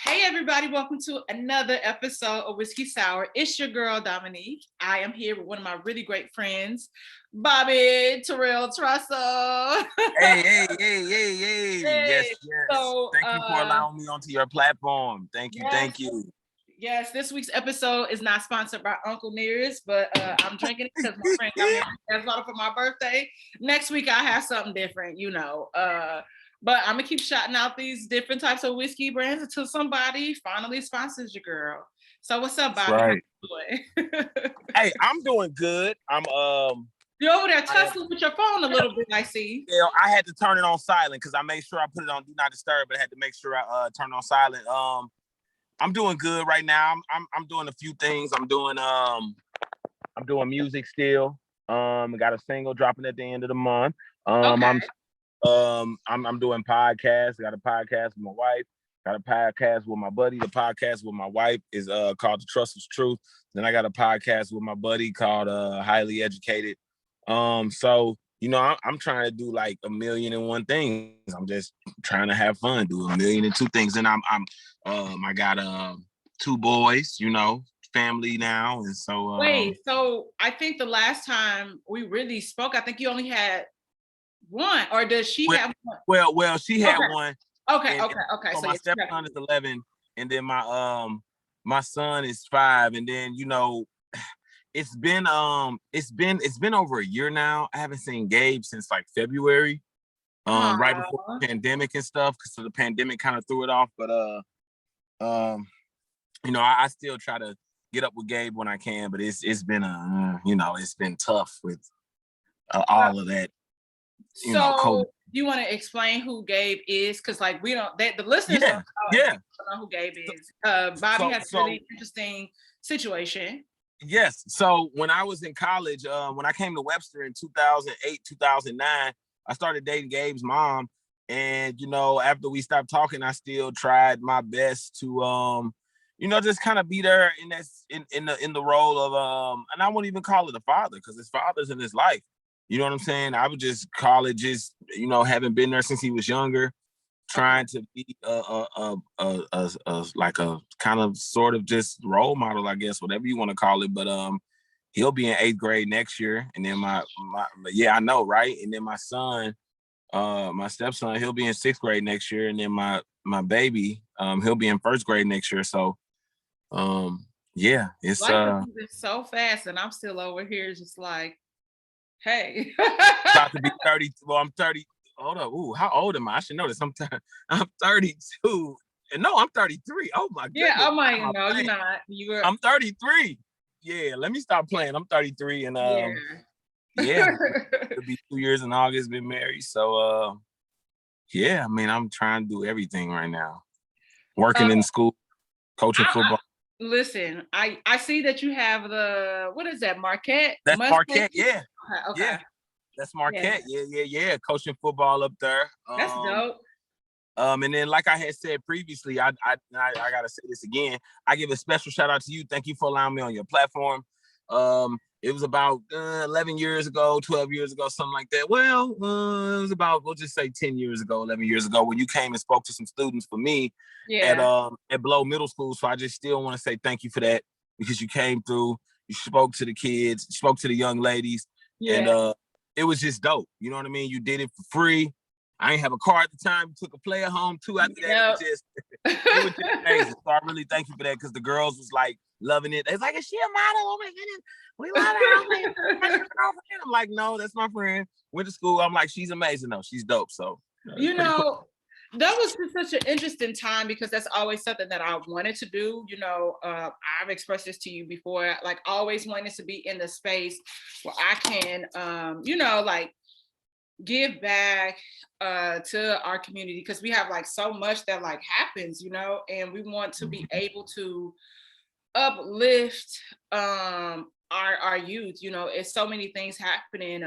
Hey everybody, welcome to another episode of Whiskey Sour. It's your girl Dominique. I am here with one of my really great friends, Bobby Terrell Trussell. Hey. Hey, Yes. so Thank you for allowing me onto your platform. Thank you. Yes, this week's episode is not sponsored by Uncle Nearest, but I'm drinking it because my friend got me a bottle for my birthday. Next week I have something different, But I'm gonna keep shouting out these different types of whiskey brands until somebody finally sponsors your girl. So what's up, Bobby? Right. How you doing? Hey, I'm doing good. You're over there tussling with your phone a little bit, I see. Yeah, I had to turn it on silent because I made sure I put it on do not disturb, but I had to make sure I turn it on silent. I'm doing good right now. I'm doing a few things. I'm doing music still. I got a single dropping at the end of the month. Okay. I'm doing podcasts. I got a podcast with my wife. Got a podcast with my buddy. The podcast with my wife is called The Trust is Truth. Then I got a podcast with my buddy called Highly Educated. So I'm trying to do like 1,000,001 things. I'm just trying to have fun, do 1,000,002 things. And I got 2 boys, family now, and so. Wait, so I think the last time we really spoke, I think you only had one, or does she have one? Well, she had Okay. one. Okay. So my stepson is 11, and then my son is 5, and then it's been over a year now. I haven't seen Gabe since like February, right before the pandemic and stuff, because the pandemic kind of threw it off. But I still try to get up with Gabe when I can, but it's been it's been tough with all of that. So COVID. do you want to explain who Gabe is? Because like the listeners don't know who Gabe is. Bobby has a really interesting situation. Yes. So when I was in college, when I came to Webster in 2008, 2009, I started dating Gabe's mom. And, after we stopped talking, I still tried my best to, just kind of be there in the role of, and I wouldn't even call it a father because his father's in his life. You know what I'm saying? I would just call it just, having been there since he was younger, trying to be like a kind of sort of just role model, I guess, whatever you want to call it. But he'll be in 8th grade next year, and then I know, right? And then my son, my stepson, he'll be in 6th grade next year, and then my baby, he'll be in 1st grade next year. So, it's life is moving so fast, and I'm still over here just like, hey, about to be 30. Well, I'm 30. Hold up. Ooh, how old am I? I should know this. I'm 32. And no, I'm 33. Oh my goodness. Yeah, I might know. You're not. I'm 33. Yeah, let me stop playing. I'm 33, and it'll be 2 years in August. Been married, so I'm trying to do everything right now. Working in school, coaching football. Listen, I see that you have what is that, Marquette? That's Marquette, yeah. Okay. Yeah. That's Marquette. Yeah. Coaching football up there. That's dope. And then, like I had said previously, I gotta say this again. I give a special shout out to you. Thank you for allowing me on your platform. It was about 11 years ago, 12 years ago, something like that. Well, it was about, we'll just say 10 years ago, 11 years ago, when you came and spoke to some students for me at Blow Middle School. So I just still want to say thank you for that, because you came through, you spoke to the kids, spoke to the young ladies, and it was just dope. You know what I mean? You did it for free. I ain't have a car at the time. You took a player home too. After that, it was just amazing. So I really thank you for that, because the girls was like loving it. They was like, "Is she a model? Oh my goodness, we love her." I'm like, "No, that's my friend. Went to school." I'm like, "She's amazing though. She's dope." So cool. That was such an interesting time, because that's always something that I wanted to do. I've expressed this to you before, like always wanted to be in the space where I can, like give back to our community, because we have like so much that like happens, and we want to be able to uplift our youth. It's so many things happening,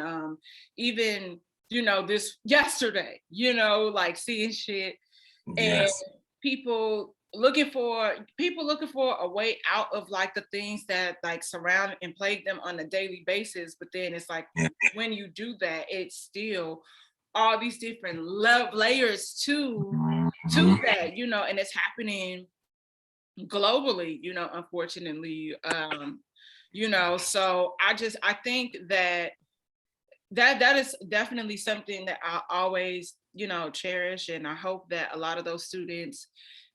even this yesterday, like seeing shit, and people looking for a way out of like the things that like surround and plague them on a daily basis. But then it's like, when you do that, it's still all these different layers to that, and it's happening globally, unfortunately. So I think that is definitely something that I always, cherish. And I hope that a lot of those students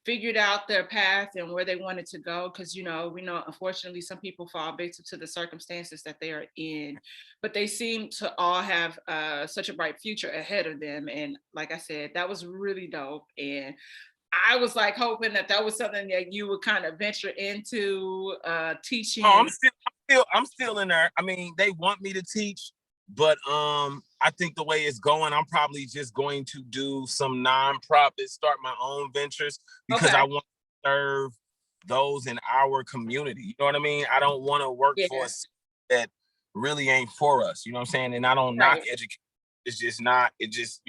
figured out their path and where they wanted to go. Because, we know, unfortunately, some people fall victim to the circumstances that they are in, but they seem to all have such a bright future ahead of them. And like I said, that was really dope. And I was like hoping that that was something that you would kind of venture into teaching. Oh, I'm still in there. I mean, they want me to teach, but I think the way it's going, I'm probably just going to do some nonprofits, start my own ventures, because Okay. I want to serve those in our community. You know what I mean? I don't want to work for Yeah. a city that really ain't for us. You know what I'm saying? And I don't knock Right. education. It's just not. It just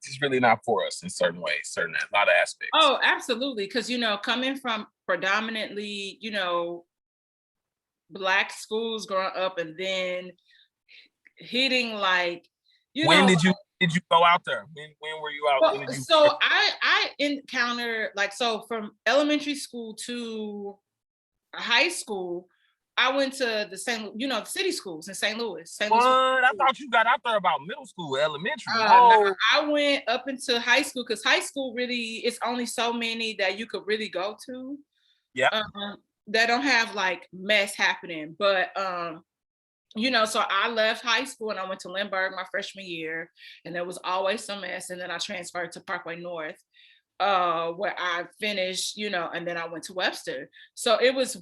it's really not for us in certain ways, a lot of aspects. Oh, absolutely. Because, coming from predominantly, Black schools growing up and then hitting like, you When know, did you go out there? When were you out? When well, did you? so I encountered like, so from elementary school to high school, I went to the city schools in St. Louis. St. What? Louis. I thought you got out there about middle school, elementary. No, Whoa. I went up into high school because high school really, it's only so many that you could really go to. Yeah. That don't have like mess happening. But so I left high school and I went to Lindbergh my freshman year, and there was always some mess. And then I transferred to Parkway North, where I finished, and then I went to Webster. So it was,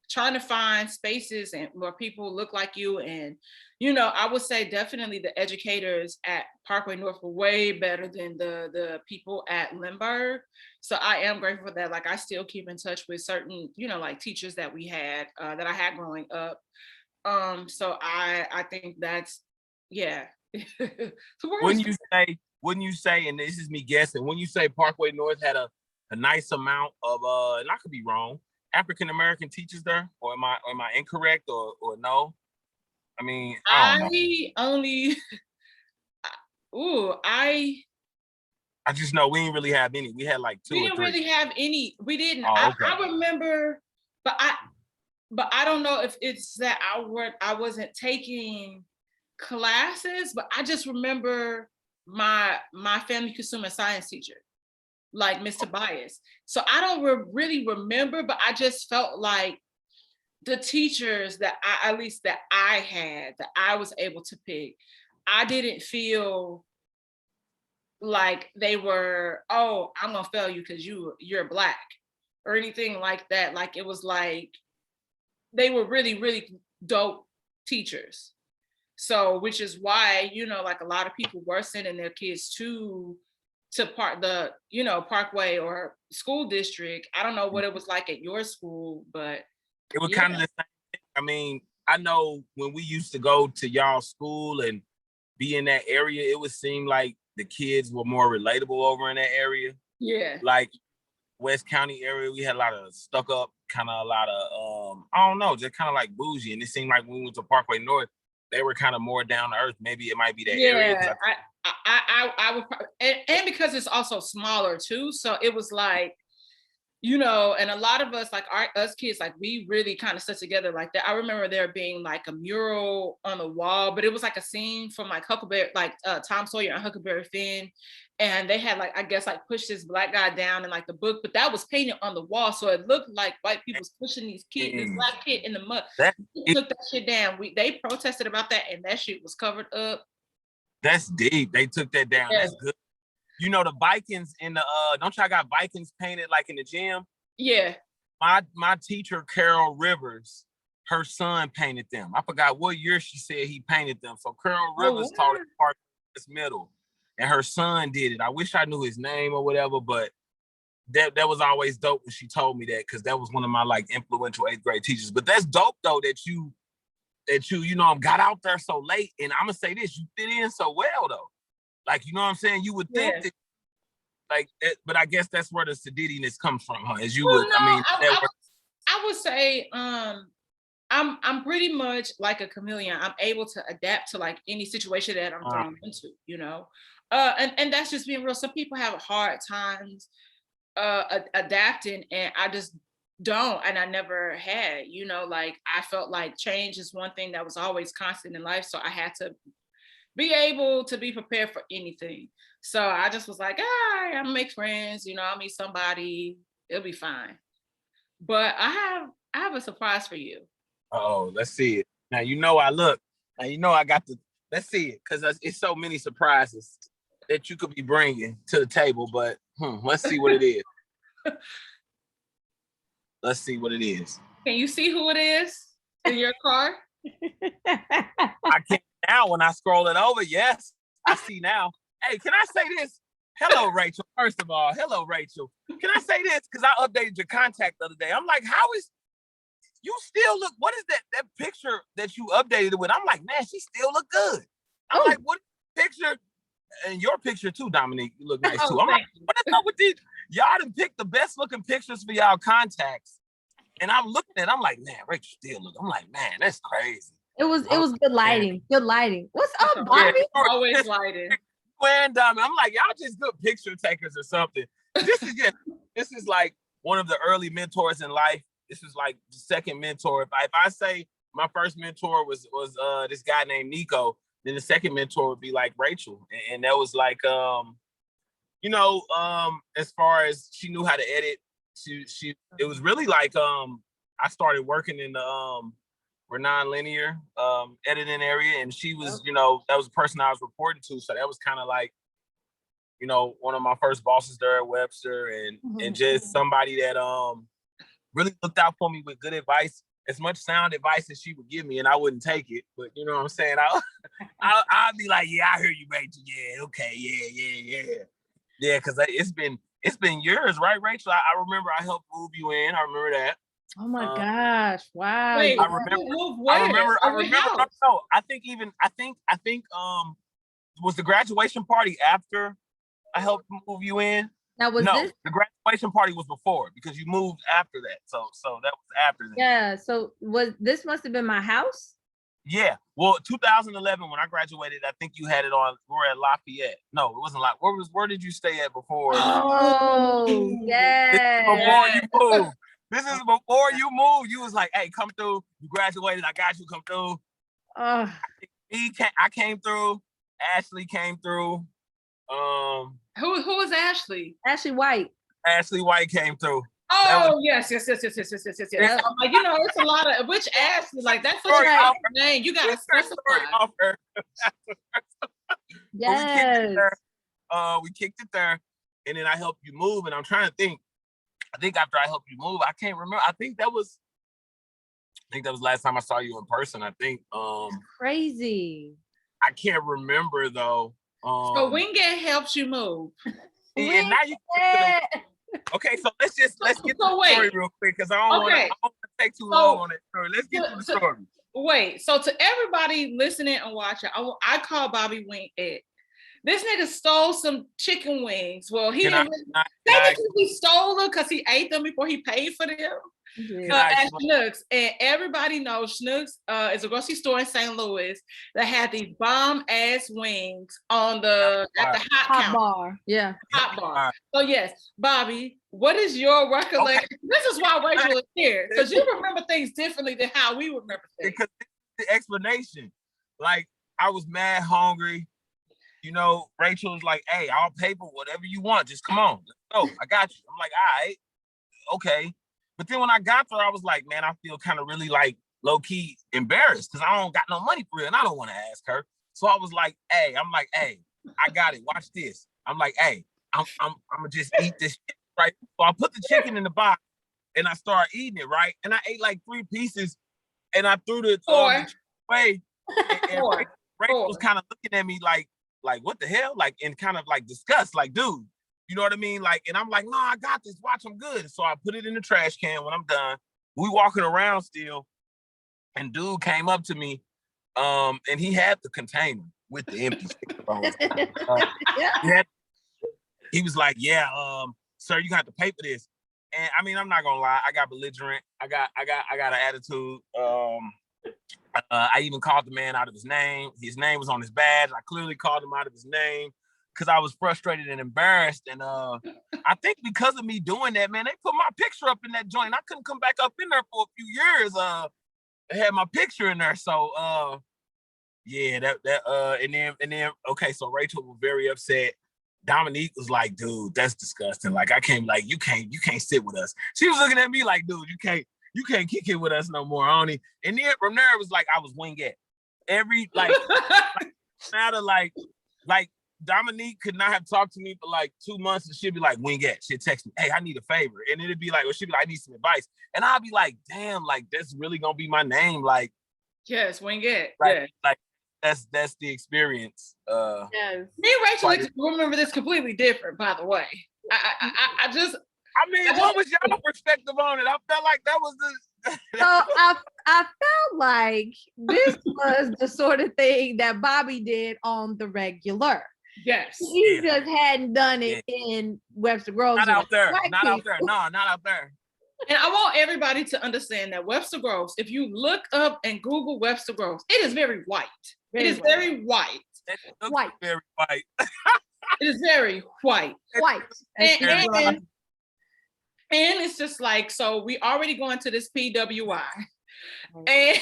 trying to find spaces and where people look like you. And, I would say definitely the educators at Parkway North were way better than the people at Lindbergh. So I am grateful for that. Like I still keep in touch with certain, like teachers that we had, that I had growing up. So I think that's, yeah. So Wouldn't you say, and this is me guessing, when you say Parkway North had a nice amount of and I could be wrong, African American teachers there, or am I incorrect, or no? I mean, I don't know. I only, ooh, I just know we didn't really have any. We had like two we or didn't three. really have any. We didn't. Oh, okay. I remember, but I don't know if it's that I wasn't taking classes, but I just remember my family consumer science teacher, like Mr. Tobias. So I don't really remember, but I just felt like the teachers that at least that I had, that I was able to pick, I didn't feel like they were, oh, I'm gonna fail you because you're Black or anything like that. Like it was like they were really, really dope teachers. So which is why, like a lot of people were sending their kids to Parkway or school district. I don't know what it was like at your school, but It was yeah. kind of the same thing. I mean, I know when we used to go to y'all school and be in that area, it would seem like the kids were more relatable over in that area. Yeah. Like West County area, we had a lot of stuck up, kind of a lot of I don't know, just kind of like bougie. And it seemed like when we went to Parkway North, they were kind of more down to earth. Maybe it might be that area. Yeah, I would, and because it's also smaller too, so it was like, and a lot of us, like us kids, like we really kind of stuck together like that. I remember there being like a mural on the wall, but it was like a scene from like Huckleberry, like Tom Sawyer and Huckleberry Finn, and they had like, I guess, like pushed this Black guy down in like the book, but that was painted on the wall, so it looked like white people's pushing this Black kid in the mud. They took that shit down. They protested about that, and that shit was covered up. That's deep. They took that down. Yeah. That's good. The Vikings in the don't y'all got Vikings painted like in the gym? Yeah. My teacher, Carol Rivers, her son painted them. I forgot what year she said he painted them. So Carol Rivers taught at Park Middle, and her son did it. I wish I knew his name or whatever, but that was always dope when she told me that, because that was one of my like influential 8th grade teachers. But that's dope though that you got out there so late. And I'm gonna say this, you fit in so well though. Like, you know what I'm saying? You would think that, like, but I guess that's where the sedittiness comes from, huh? As you would, no, I mean, I would say, I'm pretty much like a chameleon. I'm able to adapt to like any situation that I'm thrown into, and that's just being real. Some people have hard times adapting, and I just don't, and I never had, like I felt like change is one thing that was always constant in life, so I had to be able to be prepared for anything. So I just was like, I'll make friends, I'll meet somebody, it'll be fine. But I have a surprise for you. Oh, let's see it. Now I got the. Let's see it, because it's so many surprises that you could be bringing to the table. But let's see what it is. Let's see what it is. Can you see who it is in your car? I can now when I scroll it over. Yes, I see now. Hey, can I say this? Hello, Rachel. First of all, hello, Rachel. Can I say this? Because I updated your contact the other day. I'm like, how is you still look? What is that picture that you updated it with? I'm like, man, she still look good. I'm like, what picture? And your picture too, Dominique. You look nice too. I'm like, what is up with these? Y'all done picked the best looking pictures for y'all contacts. And I'm looking at it, I'm like, man, Rachel still look. I'm like, man, that's crazy. It was good lighting. Good lighting. What's up, Bobby? Yeah, always lighting. And I'm like, y'all just good picture takers or something. This is like one of the early mentors in life. This is like the second mentor. If I say my first mentor was this guy named Nico, then the second mentor would be like Rachel. And that was like as far as she knew how to edit, she it was really like I started working in the we're non-linear editing area, and she was, that was the person I was reporting to. So that was kind of like, one of my first bosses there at Webster, and just somebody that really looked out for me with good advice, as much sound advice as she would give me, and I wouldn't take it. But you know what I'm saying? I'd be like, yeah, I hear you, Rachel. Yeah, okay, yeah, because it's been years, right, Rachel? I remember I helped move you in. I remember that. Oh my gosh! Wow. Wait, I remember. No, I think was the graduation party after I helped move you in. Now the graduation party was before, because you moved after that. So that was after that. Yeah. So this must have been my house? Yeah. Well, 2011 when I graduated, I think you had it on. We were at Lafayette. No, it wasn't like. Where did you stay at before? Oh, yeah. Before you moved. This is before you moved. You was like, hey, come through. You graduated. I got you. Come through. I came through. Ashley came through. Who was Ashley? Ashley White. Ashley White came through. Oh, yes. I'm like, it's a lot of which Ashley, like that's such a name. You gotta specify. Yes. We kicked it there, and then I helped you move. And I'm trying to think. I think after I helped you move, I can't remember. I think that was last time I saw you in person. I think. Crazy. I can't remember though. So Wingette helps you move. And now you. Okay, so let's get the story real quick, because I don't want to take too long on it. So let's get to the story. Wait, so to everybody listening and watching, I call Bobby Wingette. This nigga stole some chicken wings. Well, he stole them because he ate them before he paid for them. At Schnucks, and everybody knows Schnucks is a grocery store in St. Louis that had these bomb ass wings at the hot bar. Yeah, hot bar. So yes, Bobby, what is your recollection? Okay. This is why Rachel is here, because you remember things differently than how we remember things. Because the explanation, like I was mad hungry. Rachel was like, "Hey, I'll pay for whatever you want. Just come on, let's go. I got you." I'm like, "All right, okay." But then when I got there, I was like, man, I feel kind of really like low key embarrassed, because I don't got no money for real, and I don't want to ask her. So I was like, hey, I got it. Watch this. I'm like, hey, I'm gonna just eat this shit, right? So I put the chicken in the box and I started eating it, right? And I ate like 3 pieces, and I threw the away. And Rachel was kind of looking at me like what the hell, like in kind of like disgust, like dude. You know what I mean? Like, and I'm like, no, I got this. Watch, I'm good. So I put it in the trash can when I'm done. We walking around still, and dude came up to me, and he had the container with the empty sticker. He was like, yeah, sir, you got to pay for this. And I mean, I'm not gonna lie, I got belligerent. I got an attitude. I even called the man out of his name. His name was on his badge. I clearly called him out of his name. because I was frustrated and embarrassed. And I think because of me doing that, man, they put my picture up in that joint. I couldn't come back up in there for a few years. They had my picture in there. So yeah, and then okay, so Rachel was very upset. Dominique was like, dude, that's disgusting. Like, I can't, like, you can't sit with us. She was looking at me like, dude, you can't kick it with us no more, Oni. And then from there, it was like I was Wingette. Every matter like Dominique could not have talked to me for like 2 months, and she'd be like, Wingette. She'd text me, hey, I need a favor. And it'd be like, or she'd be like, I need some advice. And I'd be like, damn, like that's really gonna be my name. Like, yes, Wingette. Like, like that's the experience. Yes. Me and Rachel remember this completely different, by the way. I mean, what was y'all perspective on it? I felt like that was the So I felt like this was the sort of thing that Bobby did on the regular. Yes. He just hadn't done it in Webster Groves. Not out there. Not out there. No, not out there. And I want everybody to understand that Webster Groves, if you look up and Google Webster Groves, it is very white. It is very white. White. Very white. It is very white. White. And it's just like, so we already going to this PWI. And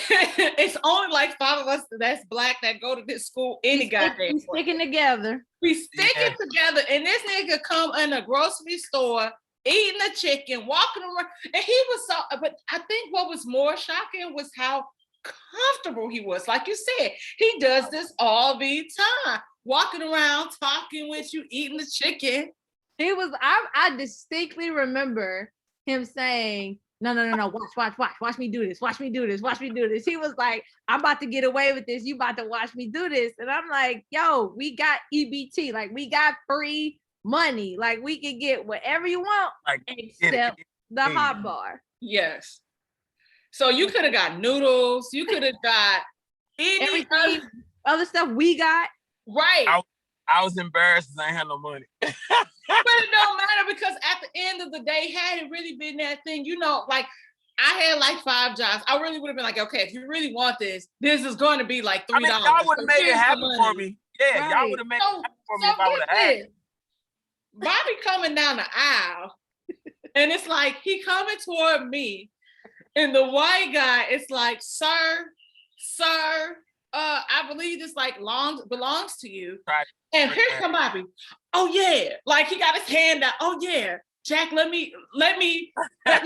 it's only like 5 of us that's Black that go to this school any goddamn way. Sticking together. We sticking together, and this nigga come in a grocery store eating a chicken, walking around, and he was so, but I think what was more shocking was how comfortable he was. Like you said, he does this all the time, walking around, talking with you, eating the chicken. He was, I distinctly remember him saying, no, watch me do this, watch me do this, watch me do this. He was like, I'm about to get away with this, you about to watch me do this. And I'm like, yo, we got EBT, like we got free money, like we can get whatever you want, like, except the hot bar. Yes. So you could have got noodles, you could have got everything, other stuff we got. Right. I was embarrassed because I ain't had no money. But it don't matter, because at the end of the day, had it really been that thing, you know, like I had like 5 jobs. I really would have been like, okay, if you really want this is going to be like $3. I mean, y'all would have made it happen for me. Yeah, right. Y'all would have made it happen for me if I would have had it. Bobby coming down the aisle, and it's like he coming toward me, and the white guy is like, sir, I believe this like belongs to you. Right. And here come Bobby. Oh yeah, like he got his hand out. Oh yeah, Jack, let me get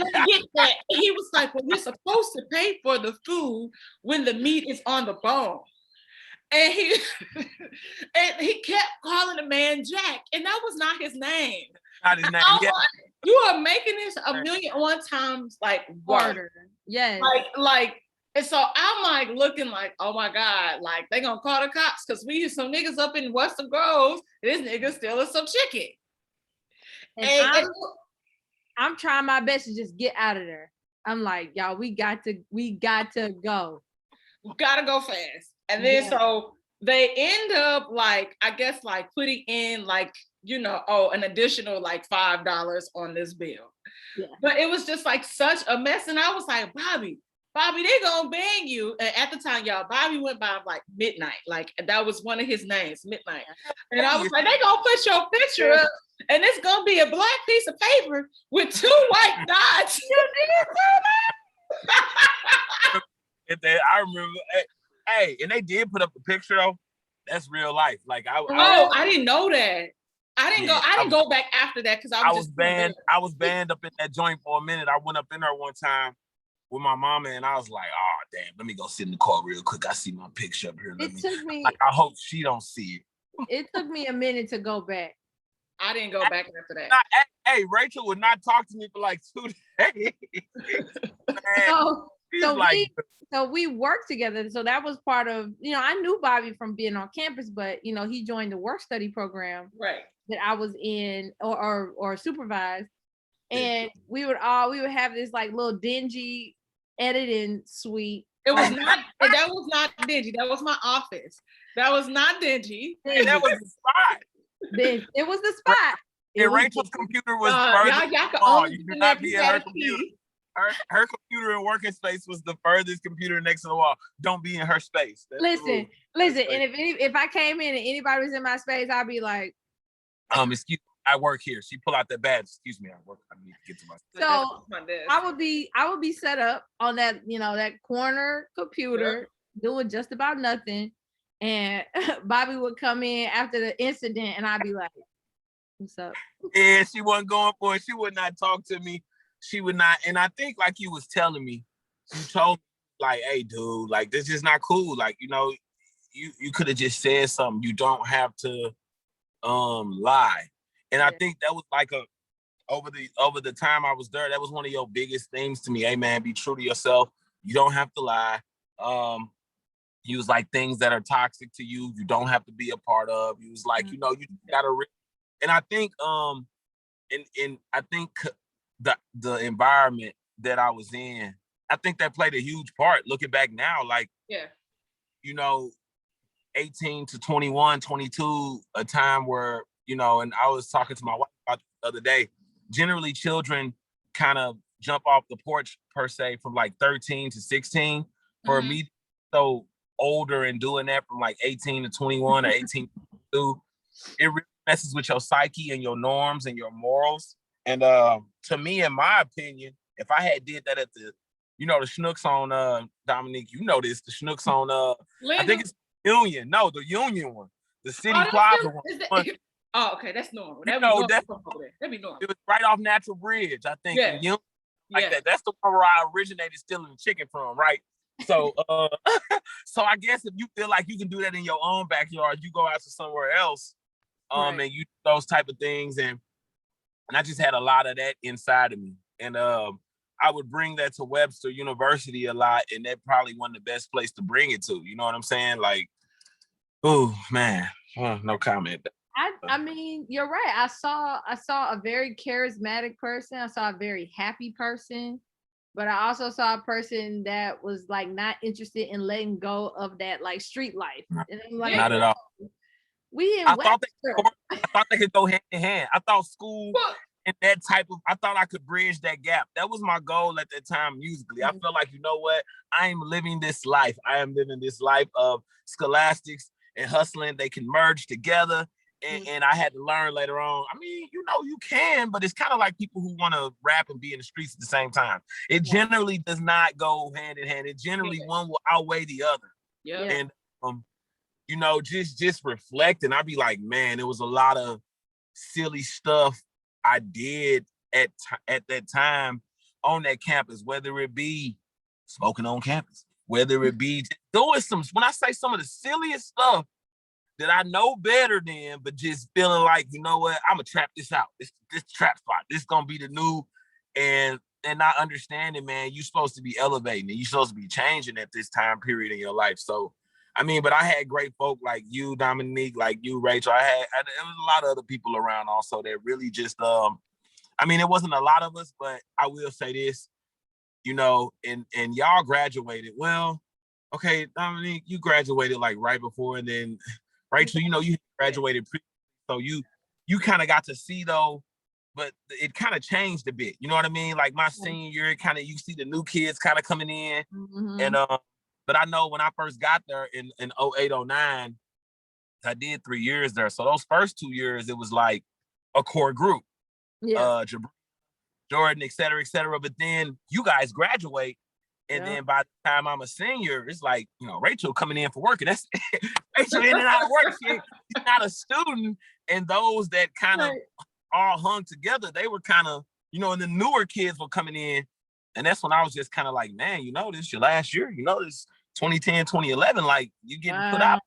that. He was like, well, you're supposed to pay for the food when the meat is on the bone. And he kept calling the man Jack, and that was not his name. Not his name. Yeah. You are making this 1,000,001 times like harder. Yes. Like, and so I'm like looking like, oh my God, like they gonna call the cops because we some niggas up in Western Groves. This nigga stealing some chicken. And I'm trying my best to just get out of there. I'm like, y'all, we got to go. We gotta go fast. And then so they end up like, I guess like putting in like, you know, an additional like $5 on this bill. Yeah. But it was just like such a mess. And I was like, Bobby, they gonna bang you. And at the time, y'all, Bobby went by like Midnight. Like that was one of his names, Midnight. And I was like, they gonna put your picture up, and it's gonna be a black piece of paper with 2 white dots. I remember. Hey, and they did put up a picture though. That's real life. Like I didn't know that. I didn't go back after that because I was banned. I was banned up in that joint for a minute. I went up in there one time with my mama, and I was like, oh damn, let me go sit in the car real quick. I see my picture up here. I hope she don't see it. It took me a minute to go back. I didn't go back after that. Hey, Rachel would not talk to me for like 2 days. So we worked together. So that was part of, you know, I knew Bobby from being on campus, but you know, he joined the work study program that I was in or supervised. And we would have this like little dingy editing suite. That was not dingy. That was my office. That was not dingy. That was the spot. It was the spot. And Rachel's computer was y'all could only you could not be in her computer. Her computer and working space was the furthest computer next to the wall. Don't be in her space. Listen. And if I came in and anybody was in my space, I'd be like, Excuse me, I work here. She pull out that badge. Excuse me, I work. I need to get to my. So I would be set up on that, that corner computer doing just about nothing. And Bobby would come in after the incident and I'd be like, what's up? Yeah, she wasn't going for it. She would not talk to me. She would not. And I think like you was telling me, you told me like, hey dude, like this is not cool. Like, you could have just said something. You don't have to lie. And I think that was like over the time I was there, that was one of your biggest things to me. Hey man, be true to yourself. You don't have to lie. He was like, things that are toxic to you, you don't have to be a part of. He was like, you gotta and I think and I think the environment that I was in, I think that played a huge part. Looking back now, like 18 to 21, 22, a time where, and I was talking to my wife about the other day, generally children kind of jump off the porch per se from like 13 to 16. For me, so older and doing that from like 18 to 21 or 18 to 22, it really messes with your psyche and your norms and your morals. And to me, in my opinion, if I had did that at the, the Schnooks on Dominique, this, the Schnooks on I think it's Union. No, the Union one. The City Plaza one. Oh, okay, that's normal. That'd be normal. It was right off Natural Bridge, I think. Yeah. That. That's the one where I originated stealing the chicken from, right? So so I guess if you feel like you can do that in your own backyard, you go out to somewhere else, and you do those type of things. And I just had a lot of that inside of me. And I would bring that to Webster University a lot, and that probably wasn't the best place to bring it to. You know what I'm saying? Like, oh man, no comment. I mean, you're right. I saw a very charismatic person. I saw a very happy person, but I also saw a person that was like not interested in letting go of that like street life. And I'm like, not at all. We in I thought they could go hand in hand. I thought school and that type of, I thought I could bridge that gap. That was my goal at that time musically. I felt like, I am living this life. I am living this life of scholastics and hustling. They can merge together. And I had to learn later on. I mean, you can, but it's kind of like people who want to rap and be in the streets at the same time. It generally does not go hand in hand. It generally one will outweigh the other. Yeah. And just reflect, and I'd be like, man, it was a lot of silly stuff I did at that time on that campus, whether it be smoking on campus, whether it be doing when I say some of the silliest stuff that I know better than, but just feeling like, I'm gonna trap this out. This trap spot. This gonna be the new, and not understanding, man, you're supposed to be elevating and you're supposed to be changing at this time period in your life. So, I mean, but I had great folk like you, Dominique, like you, Rachel. There was a lot of other people around also that really just, it wasn't a lot of us, but I will say this, and y'all graduated. Well, okay, Dominique, you graduated like right before, and then Rachel, you graduated so you kind of got to see though, but it kind of changed a bit. You know what I mean? Like my senior year, you see the new kids kind of coming in, and but I know when I first got there in 08, 09, I did 3 years there. So those first 2 years, it was like a core group, Jordan, et cetera, et cetera. But then you guys graduate. And then by the time I'm a senior, it's like, Rachel coming in for work. And that's Rachel in and out of work. She's not a student. And those that kind of all hung together, they were kind of, and the newer kids were coming in. And that's when I was just kind of like, man, this is your last year. This 2010, 2011, like you getting put out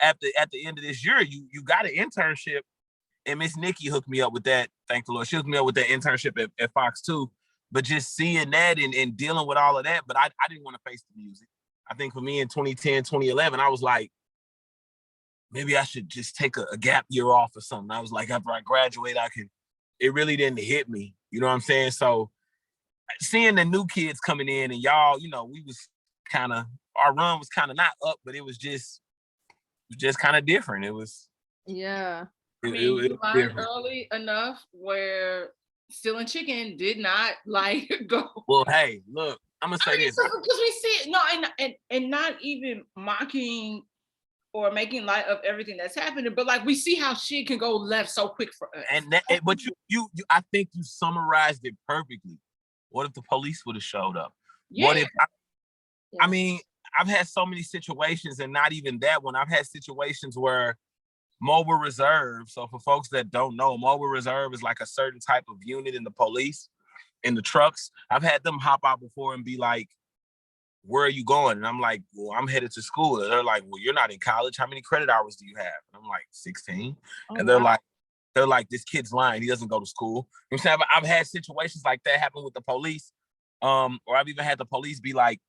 at the end of this year. You got an internship. And Miss Nikki hooked me up with that. Thank the Lord. She hooked me up with that internship at Fox 2. But just seeing that and dealing with all of that, but I didn't want to face the music. I think for me in 2010, 2011, I was like, maybe I should just take a gap year off or something. I was like, after I graduate, it really didn't hit me. You know what I'm saying? So seeing the new kids coming in and y'all, we was our run was kind of not up, but it was just kind of different. It was. Yeah. You learned early enough where stealing chicken did not like go. Well, hey, look, I'm gonna say this because we see it. No, and not even mocking or making light of everything that's happening, but like we see how shit can go left so quick for us. And that, but you, I think you summarized it perfectly. What if the police would have showed up? Yeah. What if? I mean, I've had so many situations, and not even that one. I've had situations where mobile reserve. So for folks that don't know, mobile reserve is like a certain type of unit in the police, in the trucks. I've had them hop out before and be like, "Where are you going?" And I'm like, "Well, I'm headed to school." And they're like, "Well, you're not in college. How many credit hours do you have?" And I'm like, 16. And they're like, "This kid's lying. He doesn't go to school." You know what I'm saying? I've had situations like that happen with the police. Or I've even had the police be like,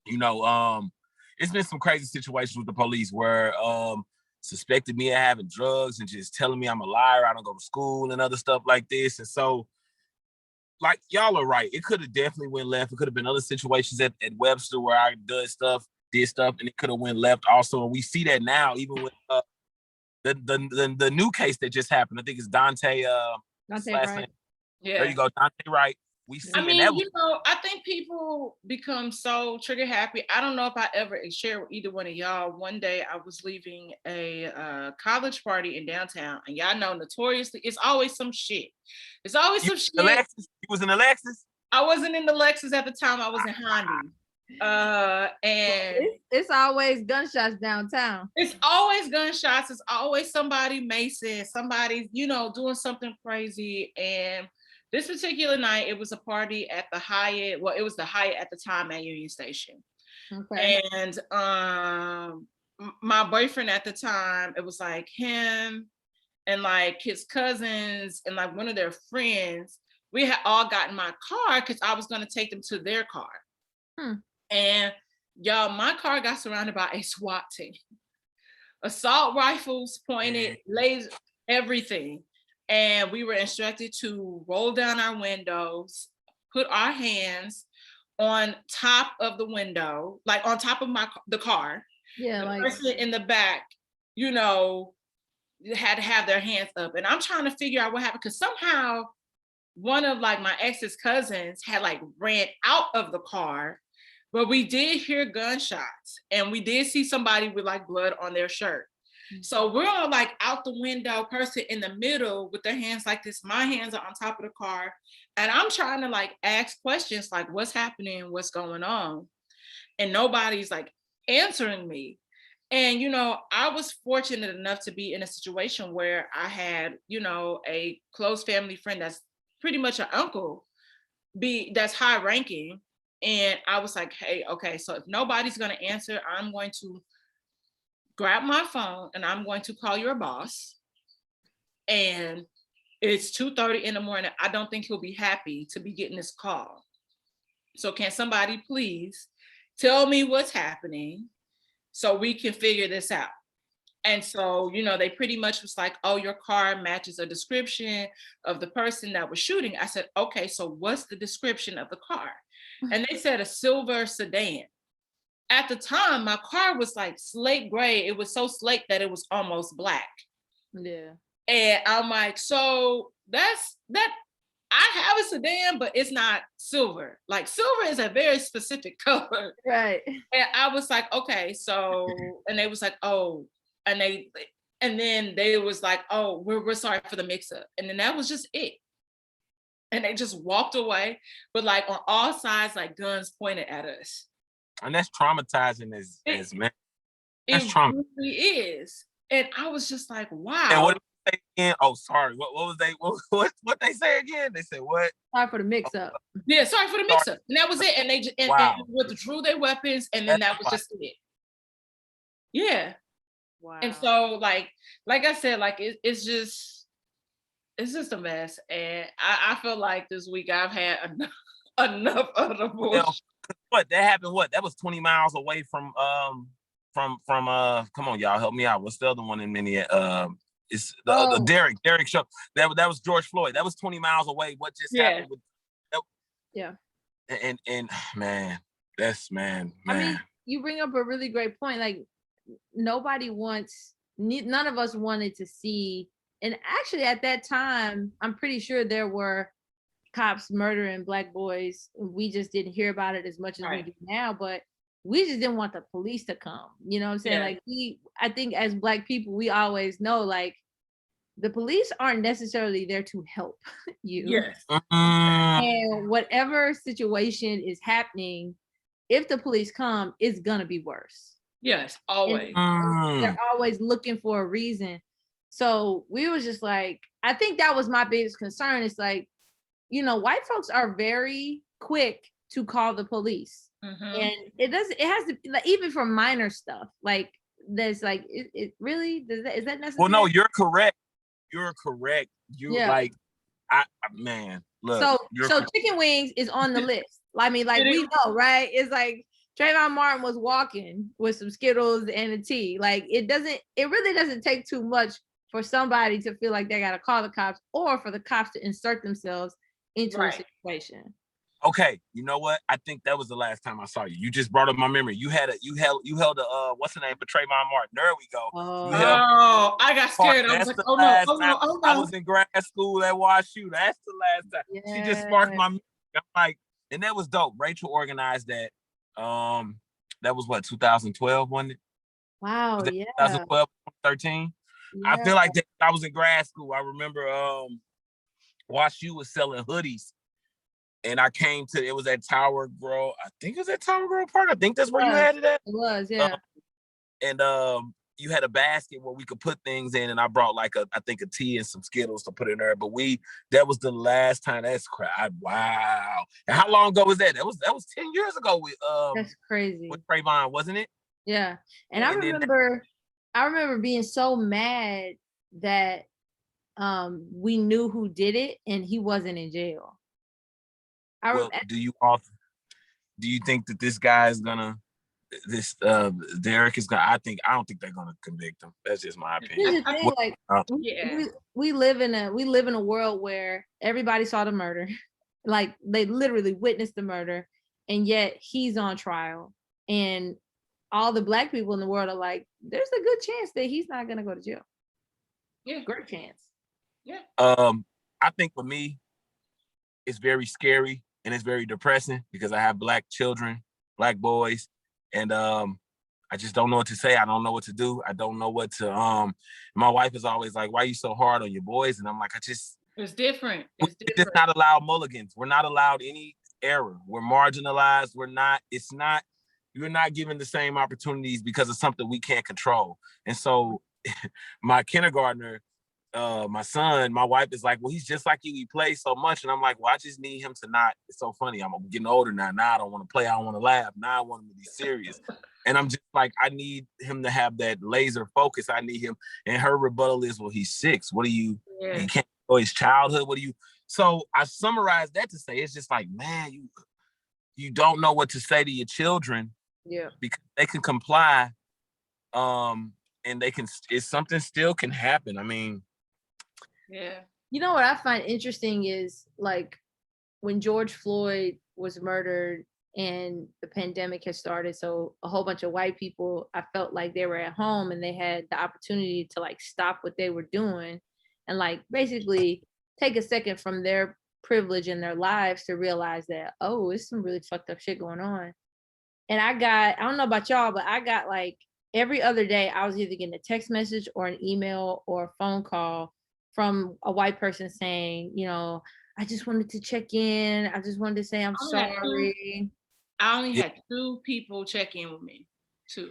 it's been some crazy situations with the police where suspected me of having drugs and just telling me I'm a liar, I don't go to school and other stuff like this. And so, like, y'all are right. It could have definitely went left. It could have been other situations at Webster where I did stuff, and it could have went left also. And we see that now, even with the new case that just happened. I think it's Dante. Dante last Wright. name. Yeah. There you go, Dante Wright. We see. I mean, I think people become so trigger happy. I don't know if I ever shared with either one of y'all. One day I was leaving a college party in downtown, and y'all know notoriously, it's always some shit. It's always some shit. Alexis? You was in the Lexus? I wasn't in the Lexus at the time. I was in Honda. And it's always gunshots downtown. It's always gunshots. It's always somebody macing, somebody's, doing something crazy. And this particular night, it was a party at the Hyatt. Well, it was the Hyatt at the time at Union Station. Okay. And my boyfriend at the time, it was like him and like his cousins and like one of their friends. We had all gotten my car because I was going to take them to their car. And y'all, my car got surrounded by a SWAT team. Assault rifles pointed, laser, everything. And we were instructed to roll down our windows, put our hands on top of the window, like on top of the car. Yeah, the person in the back, had to have their hands up. And I'm trying to figure out what happened because somehow one of like my ex's cousins had like ran out of the car, but we did hear gunshots and we did see somebody with like blood on their shirt. So we're all like out the window, person in the middle with their hands like this. My hands are on top of the car. And I'm trying to like ask questions like, what's happening? What's going on? And nobody's like answering me. And, I was fortunate enough to be in a situation where I had, a close family friend that's pretty much an uncle, that's high ranking. And I was like, hey, okay, so if nobody's going to answer, I'm going to grab my phone and I'm going to call your boss. And it's 2:30 in the morning. I don't think he'll be happy to be getting this call. So can somebody please tell me what's happening so we can figure this out? And so, they pretty much was like, oh, your car matches a description of the person that was shooting. I said, okay, so what's the description of the car? And they said a silver sedan. At the time, my car was like slate gray. It was so slate that it was almost black. Yeah. And I'm like, so that's that. I have a sedan, but it's not silver. Like silver is a very specific color. Right. And I was like, okay, so, and they was like, oh, and then they was like, oh, we're sorry for the mix up. And then that was just it. And they just walked away, but like on all sides, like guns pointed at us. And that's traumatizing as man. That's it really is. And I was just like, wow. And what did they say again? Oh, sorry. What was they what they say again? They said what? Sorry for the mix up. Yeah, sorry for the mix up. And that was it. And they just and withdrew their weapons, and then that was just it. Yeah. Wow. And so like I said, like it's just a mess. And I feel like this week I've had enough of the bullshit. What that happened? What that was 20 miles away from come on, y'all, help me out. What's the other one in Minneapolis? It's the Derek show. That was George Floyd. That was 20 miles away. What just happened with and man, that's man. I mean, you bring up a really great point. Like none of us wanted to see, and actually at that time, I'm pretty sure there were cops murdering Black boys. We just didn't hear about it as much as we do now, but we just didn't want the police to come. You know what I'm saying? Yeah. Like I think as Black people, we always know like the police aren't necessarily there to help you. Yes. And whatever situation is happening, if the police come, it's gonna be worse. Yes, always. They're always looking for a reason. So we was just like, I think that was my biggest concern. It's like, you know, white folks are very quick to call the police. And it has to, like, even for minor stuff, like there's like, it really, is that necessary? Well, no, you're correct. You're correct. Like, man, look. So chicken wings is on the list. I mean, like, we know, right? It's like Trayvon Martin was walking with some Skittles and a tea. Like, it really doesn't take too much for somebody to feel like they got to call the cops, or for the cops to insert themselves into a situation. Okay, you know what? I think that was the last time I saw you. You just brought up my memory. You held a what's the name for Trayvon Martin? There we go. Oh, I got scared. I was like, oh no. I was in grad school at WashU. That's the last time. Yeah. She just sparked my memory. I'm like, and that was dope. Rachel organized that. That was what, 2012, wasn't it? Wow, was 2012, 2013. Yeah. I feel like that I was in grad school. I remember WashU was selling hoodies. And I came to, it was at Tower Grove. I think it was at Tower Grove Park. I think that's where you had it at. It was, yeah. And you had a basket where we could put things in, and I brought like I think a tea and some Skittles to put in there. But that was the last time. That's crazy. Wow. And how long ago was that? That was 10 years ago with that's crazy. With Trayvon, wasn't it? Yeah. And I remember being so mad that we knew who did it and he wasn't in jail. Do you think that this guy is gonna, Derek is gonna? I don't think they're gonna convict him. That's just my opinion. We live in a world where everybody saw the murder, like they literally witnessed the murder, and yet he's on trial, and all the Black people in the world are like, there's a good chance that he's not gonna go to jail. Yeah, great chance. Yeah. I think for me, it's very scary. And it's very depressing because I have Black children, Black boys, and I just don't know what to say. I don't know what to do. I don't know what to. My wife is always like, "Why are you so hard on your boys?" And I'm like, it's different. It's just not allowed mulligans. We're not allowed any error. We're marginalized. You're not given the same opportunities because of something we can't control. And so, my kindergartner. My son, my wife is like, well, he's just like you. He plays so much. And I'm like, well, I just need him to not. It's so funny. I'm getting older now. Now I don't want to play. I don't want to laugh. Now I want him to be serious. And I'm just like, I need him to have that laser focus. I need him. And her rebuttal is, well, he's 6. What do you, he can't know his childhood. What do you? So I summarized that to say, it's just like, man, you don't know what to say to your children. Yeah. Because they can comply. And something still can happen. I mean, yeah. You know what I find interesting is like when George Floyd was murdered and the pandemic had started, so a whole bunch of white people, I felt like they were at home and they had the opportunity to like stop what they were doing and like basically take a second from their privilege in their lives to realize that, oh, it's some really fucked up shit going on. And I don't know about y'all, but I got like every other day I was either getting a text message or an email or a phone call from a white person saying, you know, I just wanted to check in. I just wanted to say I'm sorry. I only had 2 people check in with me. 2.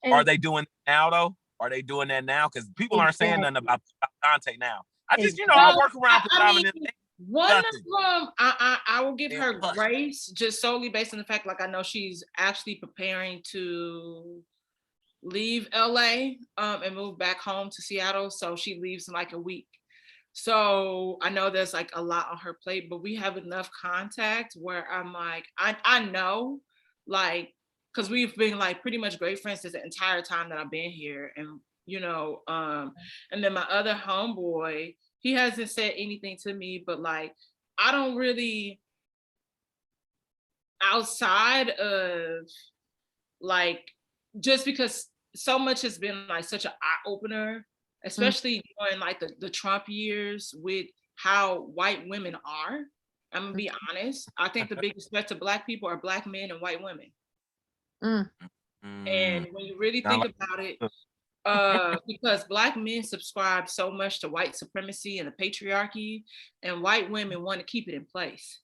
Are they doing that now though? Are they doing that now? Because people aren't saying nothing about Dante now. I just, I work around predominantly. One of them, I will give her grace just solely based on the fact, like I know she's actually preparing to leave LA and move back home to Seattle. So she leaves in like a week. So I know there's like a lot on her plate, but we have enough contact where I'm like, I know, like, because we've been like pretty much great friends this entire time that I've been here. And, and then my other homeboy, he hasn't said anything to me, but like, I don't really, outside of like, just because so much has been like such an eye opener, especially during like the Trump years with how white women are. I'm gonna be honest. I think the biggest threat to Black people are Black men and white women. Mm. And when you really think about it, because Black men subscribe so much to white supremacy and the patriarchy, and white women want to keep it in place.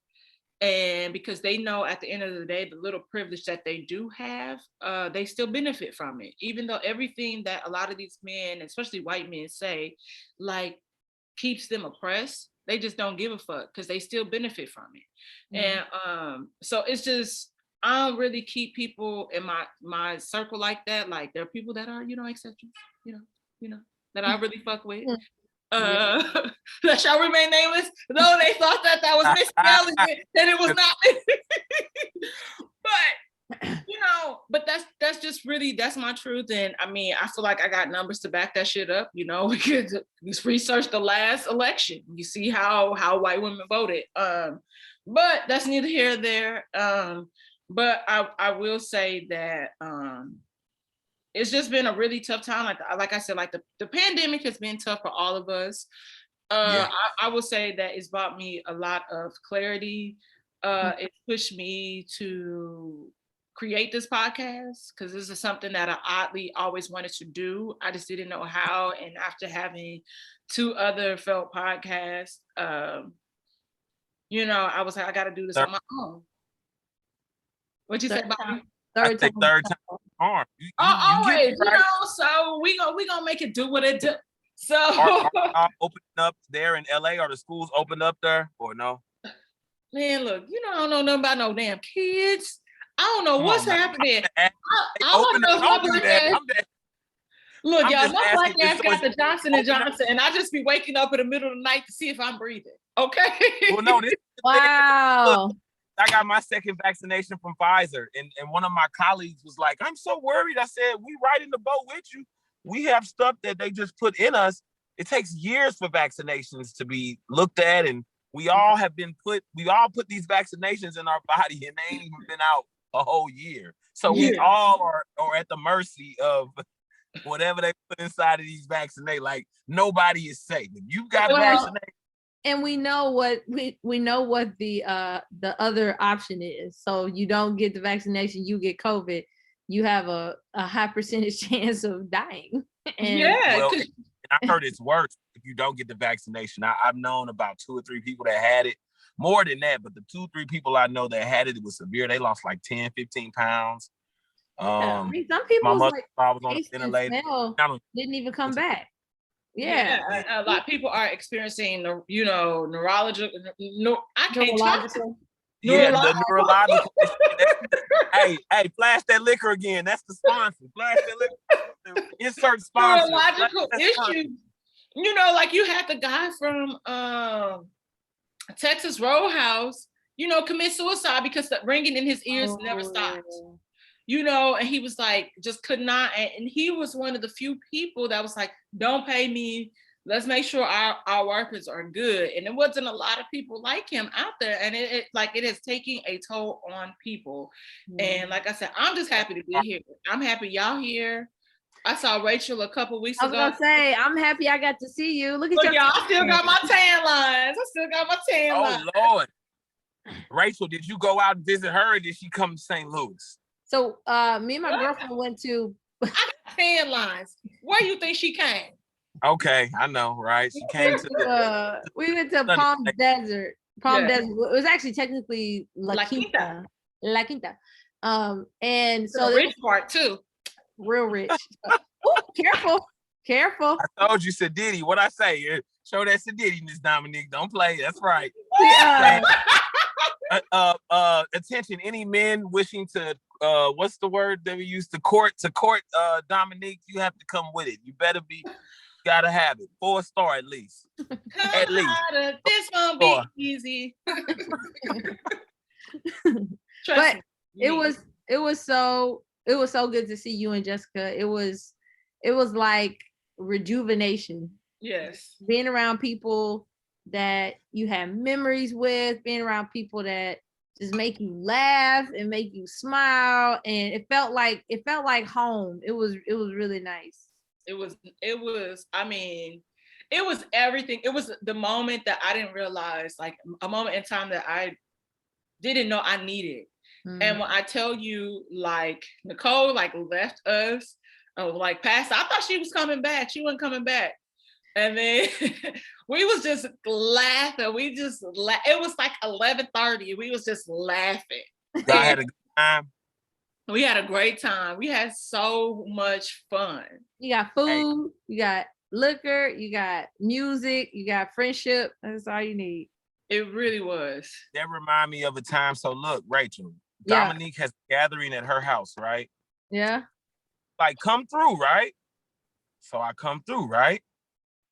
And because they know at the end of the day, the little privilege that they do have, they still benefit from it. Even though everything that a lot of these men, especially white men, say, like, keeps them oppressed, they just don't give a fuck because they still benefit from it. And so it's just, I don't really keep people in my circle like that. Like, there are people that are, exceptions, that I really fuck with. That shall remain nameless. Though they thought that was Miss Kelly, and it was not. But that's just really, that's my truth. And I mean, I feel like I got numbers to back that shit up. We could just research the last election. You see how white women voted. But that's neither here nor there. But I will say that it's just been a really tough time. Like I said, like the pandemic has been tough for all of us. I will say that it's brought me a lot of clarity. It pushed me to create this podcast because this is something that I oddly always wanted to do. I just didn't know how. And after having 2 other failed podcasts, I was like, I got to do this on my own. What you say, Bobby? Third time. Always, so we gonna make it do what it do. So are opening up there in LA? Are the schools opened up there or no? Man, look, I don't know nothing about no damn kids. I don't know what's happening. Look, y'all, my black ass got the Johnson & Johnson, and I just be waking up in the middle of the night to see if I'm breathing. Okay. Well, no, wow. I got my second vaccination from Pfizer, and one of my colleagues was like, I'm so worried. I said, we right in the boat with you. We have stuff that they just put in us. It takes years for vaccinations to be looked at, and we all put these vaccinations in our body, and they ain't even been out a whole year. So we all are at the mercy of whatever they put inside of these vaccinations. Like, nobody is safe. If you got vaccinated. And we know what the other option is. So you don't get the vaccination, you get COVID, you have a high percentage chance of dying. And I heard it's worse if you don't get the vaccination. I've known about 2 or 3 people that had it. More than that, but the 2 or 3 people I know that had it, was severe. They lost like 10, 15 pounds. Some people's my like was on the ventilator. Didn't even come back. A lot of people are experiencing, neurological. I can't talk. The neurological. hey, flash that liquor again. That's the sponsor. Flash that liquor. Insert sponsor. Neurological issues. Like you had the guy from Texas Roadhouse, commit suicide because the ringing in his ears never stopped. And he was like, just could not. And he was one of the few people that was like, don't pay me. Let's make sure our workers are good. And there wasn't a lot of people like him out there. And it is taking a toll on people. And like I said, I'm just happy to be here. I'm happy y'all here. I saw Rachel a couple weeks ago. I was gonna say, I'm happy I got to see you. Look at y'all. I still got my tan lines. Oh, Lord. Rachel, did you go out and visit her, or did she come to St. Louis? So me and my girlfriend went to I got tan lines. Where you think she came? Okay, I know, right? She came to we went to Palm Desert. Desert. It was actually technically La Quinta. And so the rich part too. Real rich. Careful. I told you, Sadiddy. What I say? Show that Sadiddy, Miss Dominique. Don't play. That's right. Attention, any men wishing to what's the word that we use to court Dominique, you have to come with it. You better gotta have it. 4-star at least. At least. This won't be easy. But it was so good to see you and Jessica. It was like rejuvenation. Yes. Being around people that you have memories with, being around people that just make you laugh and make you smile, and it felt like home. It was really nice. It was everything. It was the moment that I didn't realize, like a moment in time that I didn't know I needed. And when I tell you, like, Nicole, like, left us, like, passed, I thought she was coming back. She wasn't coming back. And then we was just laughing. It was like 11:30. We was just laughing. Y'all had a good time. We had a great time. We had so much fun. You got food, you got liquor, you got music, you got friendship. That's all you need. It really was. That remind me of a time. So look, Rachel, Dominique has a gathering at her house, right? Yeah. Like, come through, right? So I come through, right?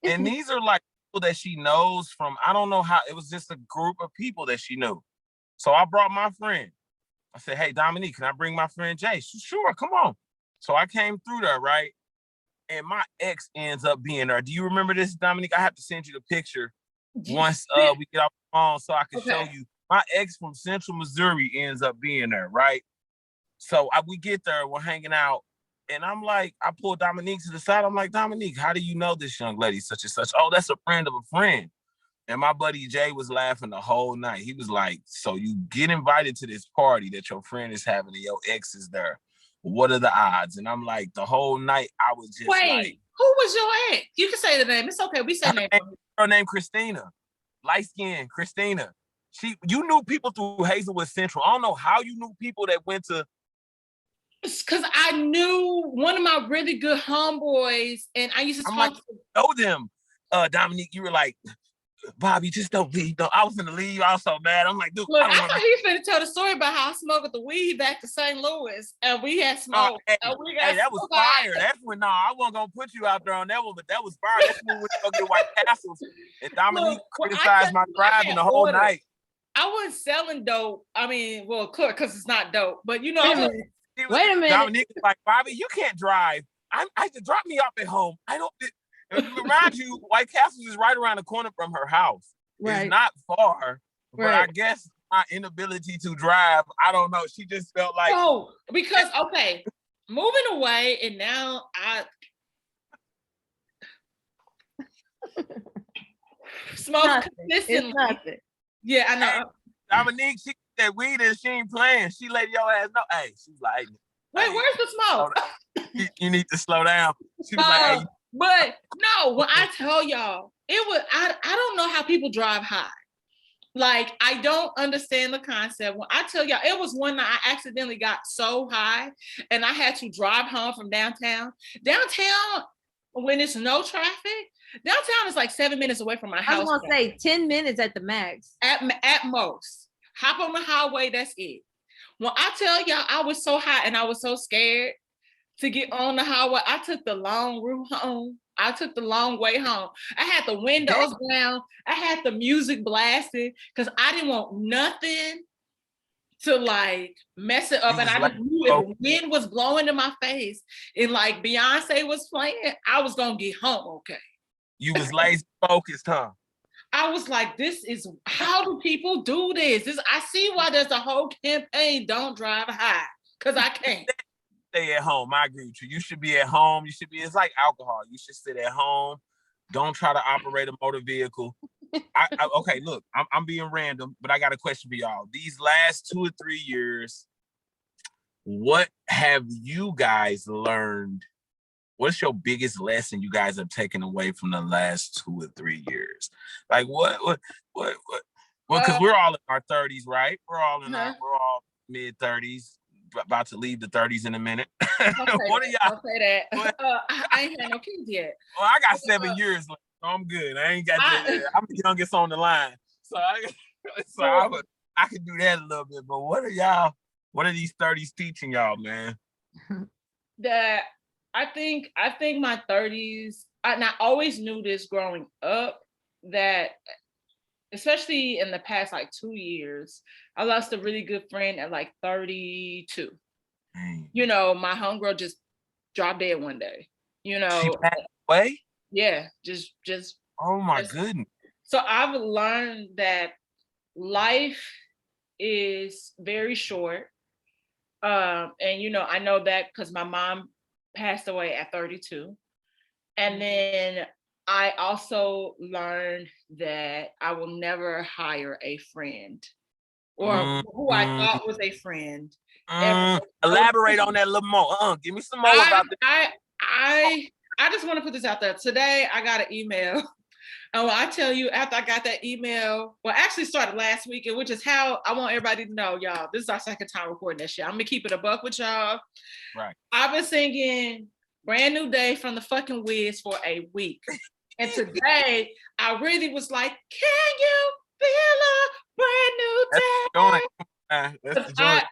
And these are like people that she knows from, I don't know how, it was just a group of people that she knew. So I brought my friend. I said, hey, Dominique, can I bring my friend Jay? She, sure, come on. So I came through there, right? And my ex ends up being there. Do you remember this, Dominique? I have to send you the picture once we get off the phone so I can show you. My ex from Central Missouri ends up being there, right? So we get there, we're hanging out, and I'm like, I pull Dominique to the side. I'm like, Dominique, how do you know this young lady, such and such? Oh, that's a friend of a friend. And my buddy Jay was laughing the whole night. He was like, so you get invited to this party that your friend is having and your ex is there. What are the odds? And I'm like, the whole night I was just like, who was your ex? You can say the name. It's okay. We say name. Her name Christina. Light skin, Christina. You knew people through Hazelwood Central. I don't know how you knew people that went to. Because I knew one of my really good homeboys, and I used to talk to know them. Dominique, you were like, Bobby, just don't leave. I was gonna leave. I was so mad. I'm like, dude. Look, I thought he was gonna tell the story about how I smoked the weed back to St. Louis, and we had smoke. Hey, that was fire. That's when I wasn't gonna put you out there on that one, but that was fire. That's when we went to go get White Castles, and Dominique criticized my driving the whole night. I wasn't selling dope. I mean, well, because it's not dope, but you know. Wait a minute. Dominique was like, Bobby, you can't drive. I had to drop me off at home. I don't. Remind you, White Castles is right around the corner from her house. Right. It's not far, but I guess my inability to drive, I don't know. She just felt like because moving away, and now I smoke consistently. Yeah, I know. Hey, Dominique, she that weed and she ain't playing. She let your ass know. Hey, she's like, wait, where's the smoke? You need to slow down. She was like, hey. But no, when I tell y'all, it was I don't know how people drive high. Like, I don't understand the concept. When I tell y'all, it was one night I accidentally got so high and I had to drive home from downtown. Downtown, when it's no traffic, downtown is like 7 minutes away from my house. I was gonna say 10 minutes at the max. At most. Hop on the highway, that's it. When I tell y'all I was so high and I was so scared to get on the highway, I took the long route home. I took the long way home. I had the windows down. I had the music blasting because I didn't want nothing to like mess it up. And I just knew if the wind was blowing in my face and like Beyonce was playing, I was gonna get home okay. You was lazy focused, huh? I was like, how do people do this? I see why there's a whole campaign, don't drive high, because I can't. Stay at home. I agree with you. You should be at home. It's like alcohol. You should sit at home. Don't try to operate a motor vehicle. Okay, look, I'm being random, but I got a question for y'all. These last 2 or 3 years, what have you guys learned? What's your biggest lesson you guys have taken away from the last 2 or 3 years? Like what? Well, because we're all in our 30s, right? We're all mid 30s. About to leave the 30s in a minute. What are y'all? Don't say that. I ain't had no kids yet. Well, I got 7 years left, so I'm good. I ain't got. I'm the youngest on the line, so I can do that a little bit. But what are y'all? What are these 30s teaching y'all, man? That I think my 30s. I always knew this growing up that. Especially in the past like 2 years, I lost a really good friend at like 32. You know, my homegirl just dropped dead one day. You know, she passed away. Yeah, just. Oh my goodness. So I've learned that life is very short, and you know I know that because my mom passed away at 32, and then. I also learned that I will never hire a friend or who I thought was a friend. Elaborate on that a little more. Give me some more about this. I just want to put this out there. Today I got an email. Oh, I tell you, after I got that email, well, actually started last weekend, which is how I want everybody to know, y'all. This is our second time recording that shit. I'm gonna keep it a buck with y'all. Right. I've been singing Brand New Day from the fucking Wiz for a week. And today I really was like, can you feel a brand new day? That's the joint.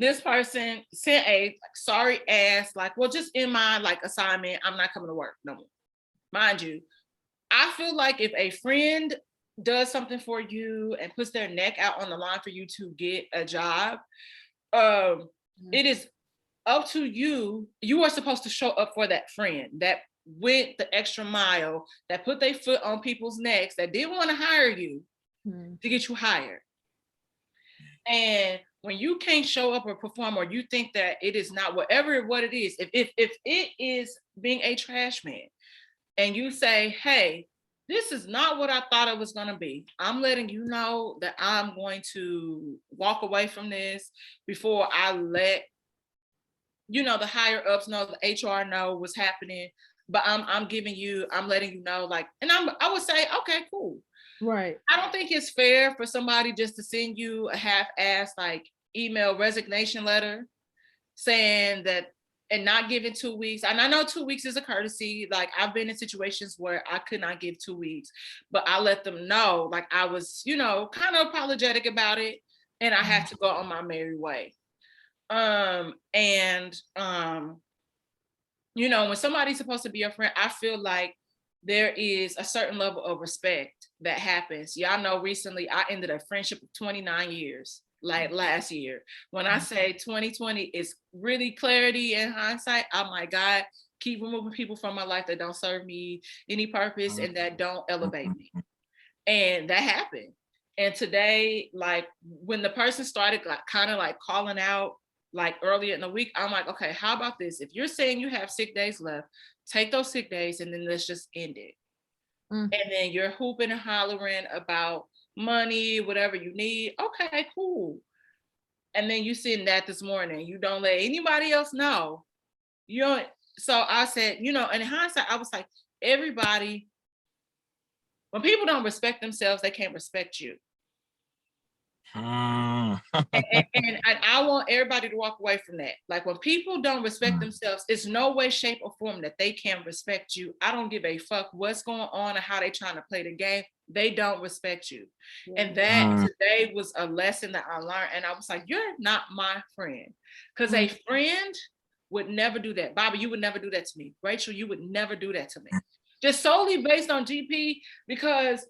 This person sent a sorry ass, like, well, just in my like assignment, I'm not coming to work no more. Mind you, I feel like if a friend does something for you and puts their neck out on the line for you to get a job, it is up to you. You are supposed to show up for that friend that went the extra mile, that put their foot on people's necks, that didn't want to hire you to get you hired. And when you can't show up or perform, or you think that it is not what it is, if it is being a trash man, and you say, hey, this is not what I thought it was going to be. I'm letting you know that I'm going to walk away from this before I let, the higher ups know, the HR know what's happening. But I'm letting you know, like, and I would say, okay, cool. Right. I don't think it's fair for somebody just to send you a half-ass like email resignation letter saying that, and not giving 2 weeks. And I know 2 weeks is a courtesy. Like, I've been in situations where I could not give 2 weeks, but I let them know, like, I was, kind of apologetic about it, and I had to go on my merry way. When somebody's supposed to be a friend, I feel like there is a certain level of respect that happens. Y'all know recently I ended a friendship of 29 years. Like last year. When I say 2020 is really clarity and hindsight, oh my God, keep removing people from my life that don't serve me any purpose and that don't elevate me. And that happened. And today, like when the person started like kind of like calling out like earlier in the week, I'm like, okay, how about this? If you're saying you have sick days left, take those sick days and then let's just end it. And then you're hooping and hollering about money, whatever you need. Okay, cool. And then you send that this morning. You don't let anybody else know. So I said, in hindsight, I was like, everybody, when people don't respect themselves, they can't respect you. and I want everybody to walk away from that. Like when people don't respect themselves, it's no way, shape, or form that they can respect you. I don't give a fuck what's going on and how they trying to play the game. They don't respect you. And that today was a lesson that I learned. And I was like, you're not my friend. Because a friend would never do that. Bobby, you would never do that to me. Rachel, you would never do that to me. Just solely based on GP, because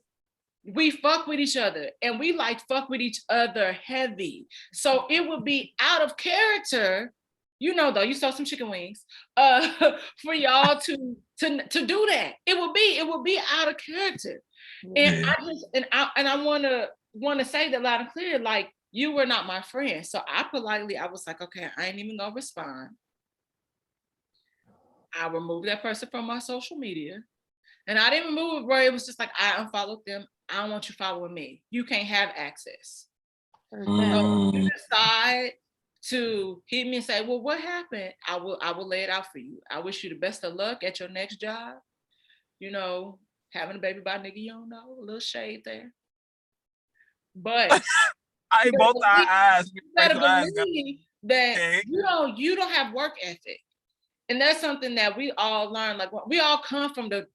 we fuck with each other and we like fuck with each other heavy. So it would be out of character, though, you saw some chicken wings, for y'all to do that. It would be out of character. And I want to say that loud and clear, like, you were not my friend. So I was like, okay, I ain't even gonna respond. I removed that person from my social media. And I didn't move where it was just like, I unfollowed them. I don't want you following me. You can't have access. So you decide to hit me and say, well, what happened? I will lay it out for you. I wish you the best of luck at your next job. Having a baby by a nigga you don't know, a little shade there. But I both our eyes. You better believe that you don't have work ethic. And that's something that we all learn. Like, we all come from the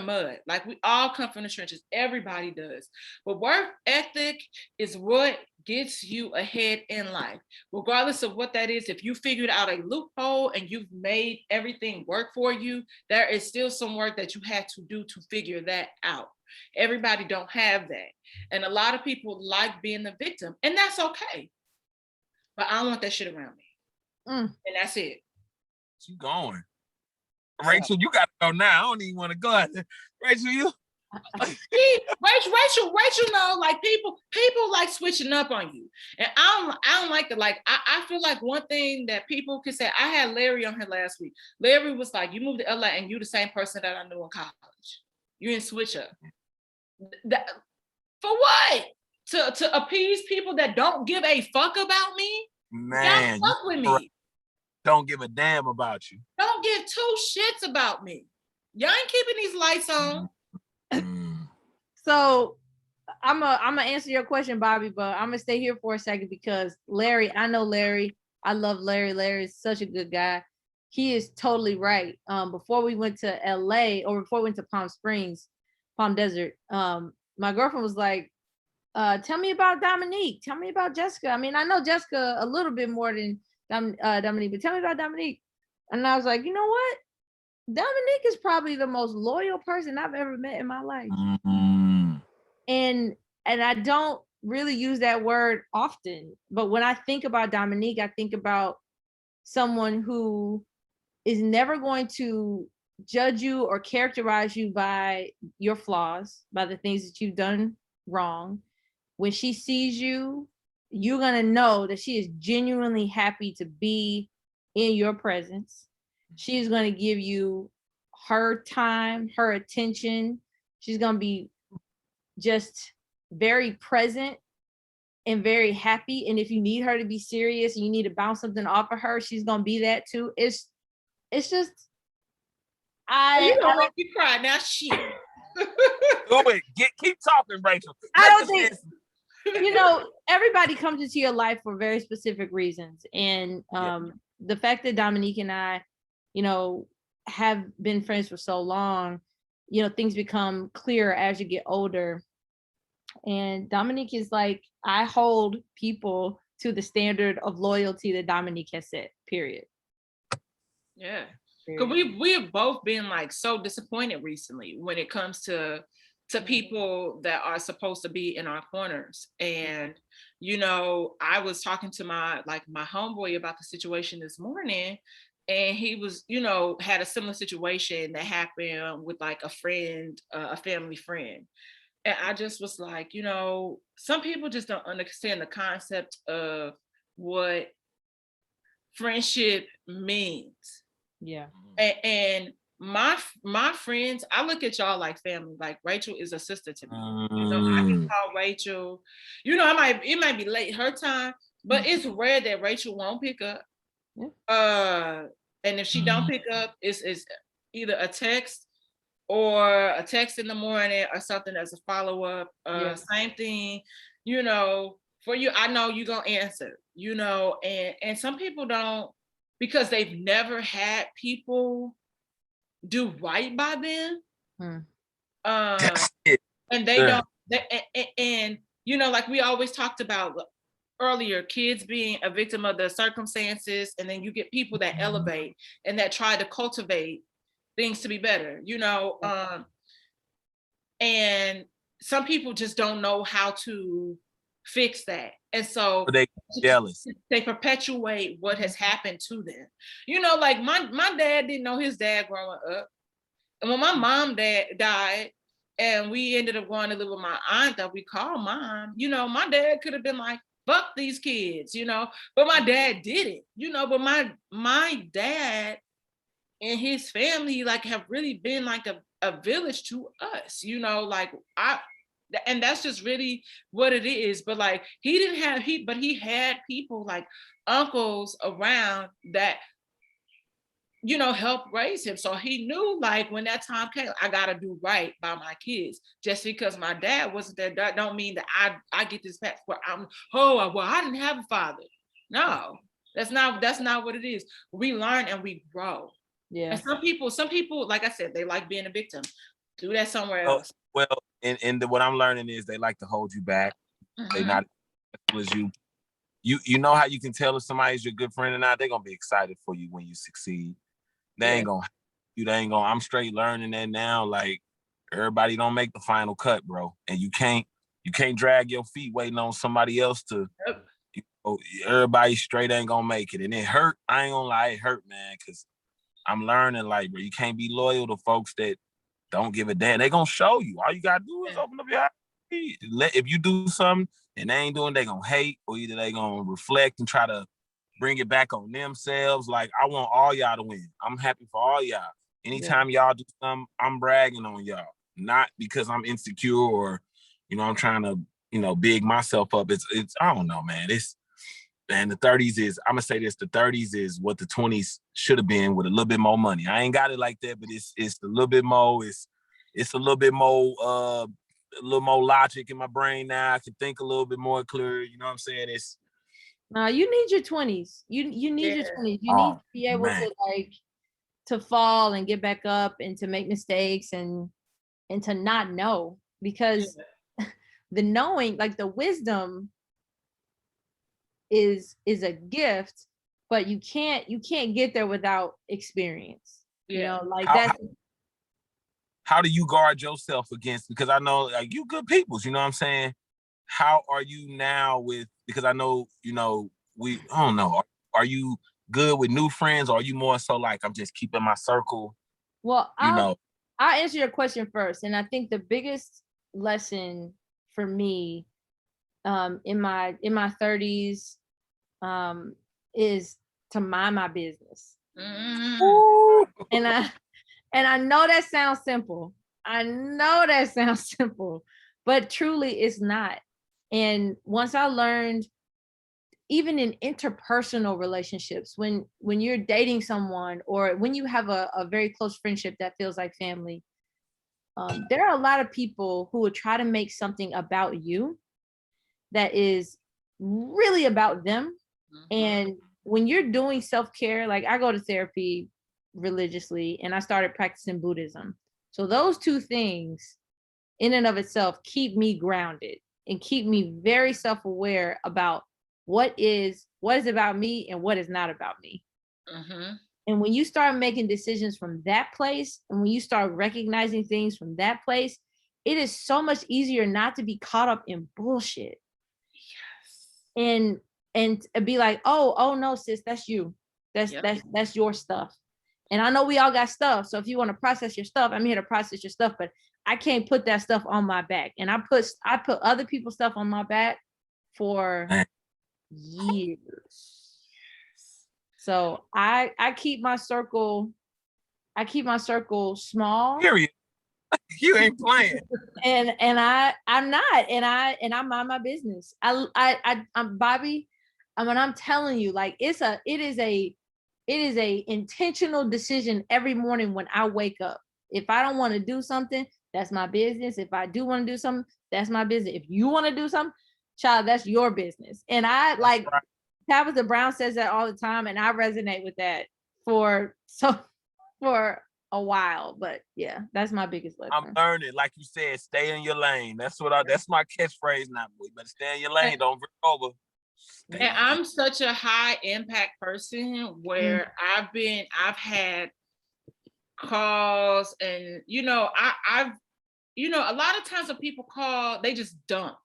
mud. Like, we all come from the trenches. Everybody does. But work ethic is what gets you ahead in life. Regardless of what that is, if you figured out a loophole and you've made everything work for you, there is still some work that you had to do to figure that out. Everybody don't have that. And a lot of people like being the victim, and that's okay. But I don't want that shit around me. And that's it. You going? Rachel, you gotta go now. I don't even want to go out there. Rachel, you Rachel know, like, people like switching up on you. And I don't like that. Like, I feel like one thing that people could say, I had Larry on here last week. Larry was like, you moved to LA and you the same person that I knew in college. You didn't switch up. For what? to appease people that don't give a fuck about me. Man, y'all fuck with me. Don't give a damn about you. Don't give two shits about me. Y'all ain't keeping these lights on. So I'm gonna answer your question, Bobby, but I'm gonna stay here for a second because Larry, I know Larry. I love Larry. Larry is such a good guy. He is totally right. Before we went to LA or before we went to Palm Springs, Palm Desert, my girlfriend was like, tell me about Dominique. Tell me about Jessica. I mean, I know Jessica a little bit more than Dominique, but tell me about Dominique. And I was like, you know what? Dominique is probably the most loyal person I've ever met in my life. And I don't really use that word often, but when I think about Dominique, I think about someone who is never going to judge you or characterize you by your flaws, by the things that you've done wrong. When she sees you, you're going to know that she is genuinely happy to be in your presence. She's going to give you her time, her attention. She's going to be just very present and very happy. And if you need her to be serious and you need to bounce something off of her, she's going to be that too. It's just, You don't make me cry now. Shit. Go ahead. Keep talking, Rachel. I don't think, you know, everybody comes into your life for very specific reasons. And the fact that Dominique and I, you know, have been friends for so long, you know, things become clearer as you get older. And Dominique is like, I hold people to the standard of loyalty that Dominique has set, period. Yeah. Because we have both been like so disappointed recently when it comes to people that are supposed to be in our corners. And, you know, I was talking to my homeboy about the situation this morning, and he was, you know, had a similar situation that happened with like a friend, a family friend. And I just was like, you know, some people just don't understand the concept of what friendship means. Yeah. And my friends, I look at y'all like family. Like Rachel is a sister to me. You know, I can call Rachel. You know, it might be late her time, but it's rare that Rachel won't pick up. And if she don't pick up, it's either a text or a text in the morning or something as a follow-up. Same thing, you know, for you, I know you're gonna answer, you know, and some people don't, because they've never had people do right by them. And they don't, and you know, like we always talked about earlier, kids being a victim of the circumstances, and then you get people that elevate and that try to cultivate things to be better, you know. And some people just don't know how to fix that, and so they jealous. They perpetuate what has happened to them. You know, like my dad didn't know his dad growing up, and when my mom died, and we ended up going to live with my aunt that we call mom. You know, my dad could have been like, "Fuck these kids," you know, but my dad did it. You know, but my dad and his family like have really been like a village to us. You know, like and that's just really what it is. But like he had people like uncles around that, you know, helped raise him. So he knew like when that time came, I gotta do right by my kids. Just because my dad wasn't there, that don't mean that I get this back where I didn't have a father. No, that's not what it is. We learn and we grow. Yeah. And some people, like I said, they like being a victim. Do that somewhere else. Well, and what I'm learning is they like to hold you back. They not as you know how you can tell if somebody's your good friend or not. They're gonna be excited for you when you succeed. They ain't gonna I'm straight learning that now. Like everybody don't make the final cut, bro. And you can't drag your feet waiting on somebody else to everybody straight ain't gonna make it. And it hurt. I ain't gonna lie, it hurt, man, because I'm learning, like, bro, you can't be loyal to folks that don't give a damn. They gonna show you. All you gotta do is open up your eyes. If you do something and they ain't doing, they gonna hate, or either they gonna reflect and try to bring it back on themselves. Like, I want all y'all to win. I'm happy for all y'all. Anytime y'all do something, I'm bragging on y'all. Not because I'm insecure or, you know, I'm trying to big myself up. It's I don't know, man. And the 30s is, I'm gonna say this, the 30s is what the 20s should have been with a little bit more money. I ain't got it like that, but it's a little bit more, it's a little bit more a little more logic in my brain now. I can think a little bit more clear, you know what I'm saying? It's you need your 20s. You need your 20s. You need to be able man. to fall and get back up and to make mistakes and to not know, because the knowing, like the wisdom is a gift, but you can't get there without experience. Like how do you guard yourself against, because I know like you good peoples, you know what I'm saying? How are you now with, because I know, I don't know, are you good with new friends, or are you more so like I'm just keeping my circle? Well, I'll answer your question first. And I think the biggest lesson for me in my 30s is to mind my business. And I know that sounds simple. But truly it's not. And once I learned, even in interpersonal relationships, when you're dating someone, or when you have a very close friendship that feels like family, there are a lot of people who would try to make something about you that is really about them. And when you're doing self-care, like I go to therapy religiously and I started practicing Buddhism. So those two things in and of itself keep me grounded and keep me very self-aware about what is about me and what is not about me. And when you start making decisions from that place, and when you start recognizing things from that place, it is so much easier not to be caught up in bullshit. And be like, oh no, sis, that's you. That's your stuff. And I know we all got stuff. So if you want to process your stuff, I'm here to process your stuff, but I can't put that stuff on my back. And I put other people's stuff on my back for years. So I keep my circle small. Period. You ain't playing. And I'm not, and I mind my business. I'm Bobby. When I'm telling you, like it is a intentional decision every morning when I wake up. If I don't want to do something, that's my business. If I do want to do something, that's my business. If you want to do something, child, that's your business. And I like right. Tabitha Brown says that all the time, and I resonate with that for a while. But yeah, that's my biggest lesson. I'm learning, like you said, stay in your lane. That's my catchphrase now. You better stay in your lane. Don't break over. And I'm such a high impact person where I've had calls, and I've a lot of times when people call, they just dump,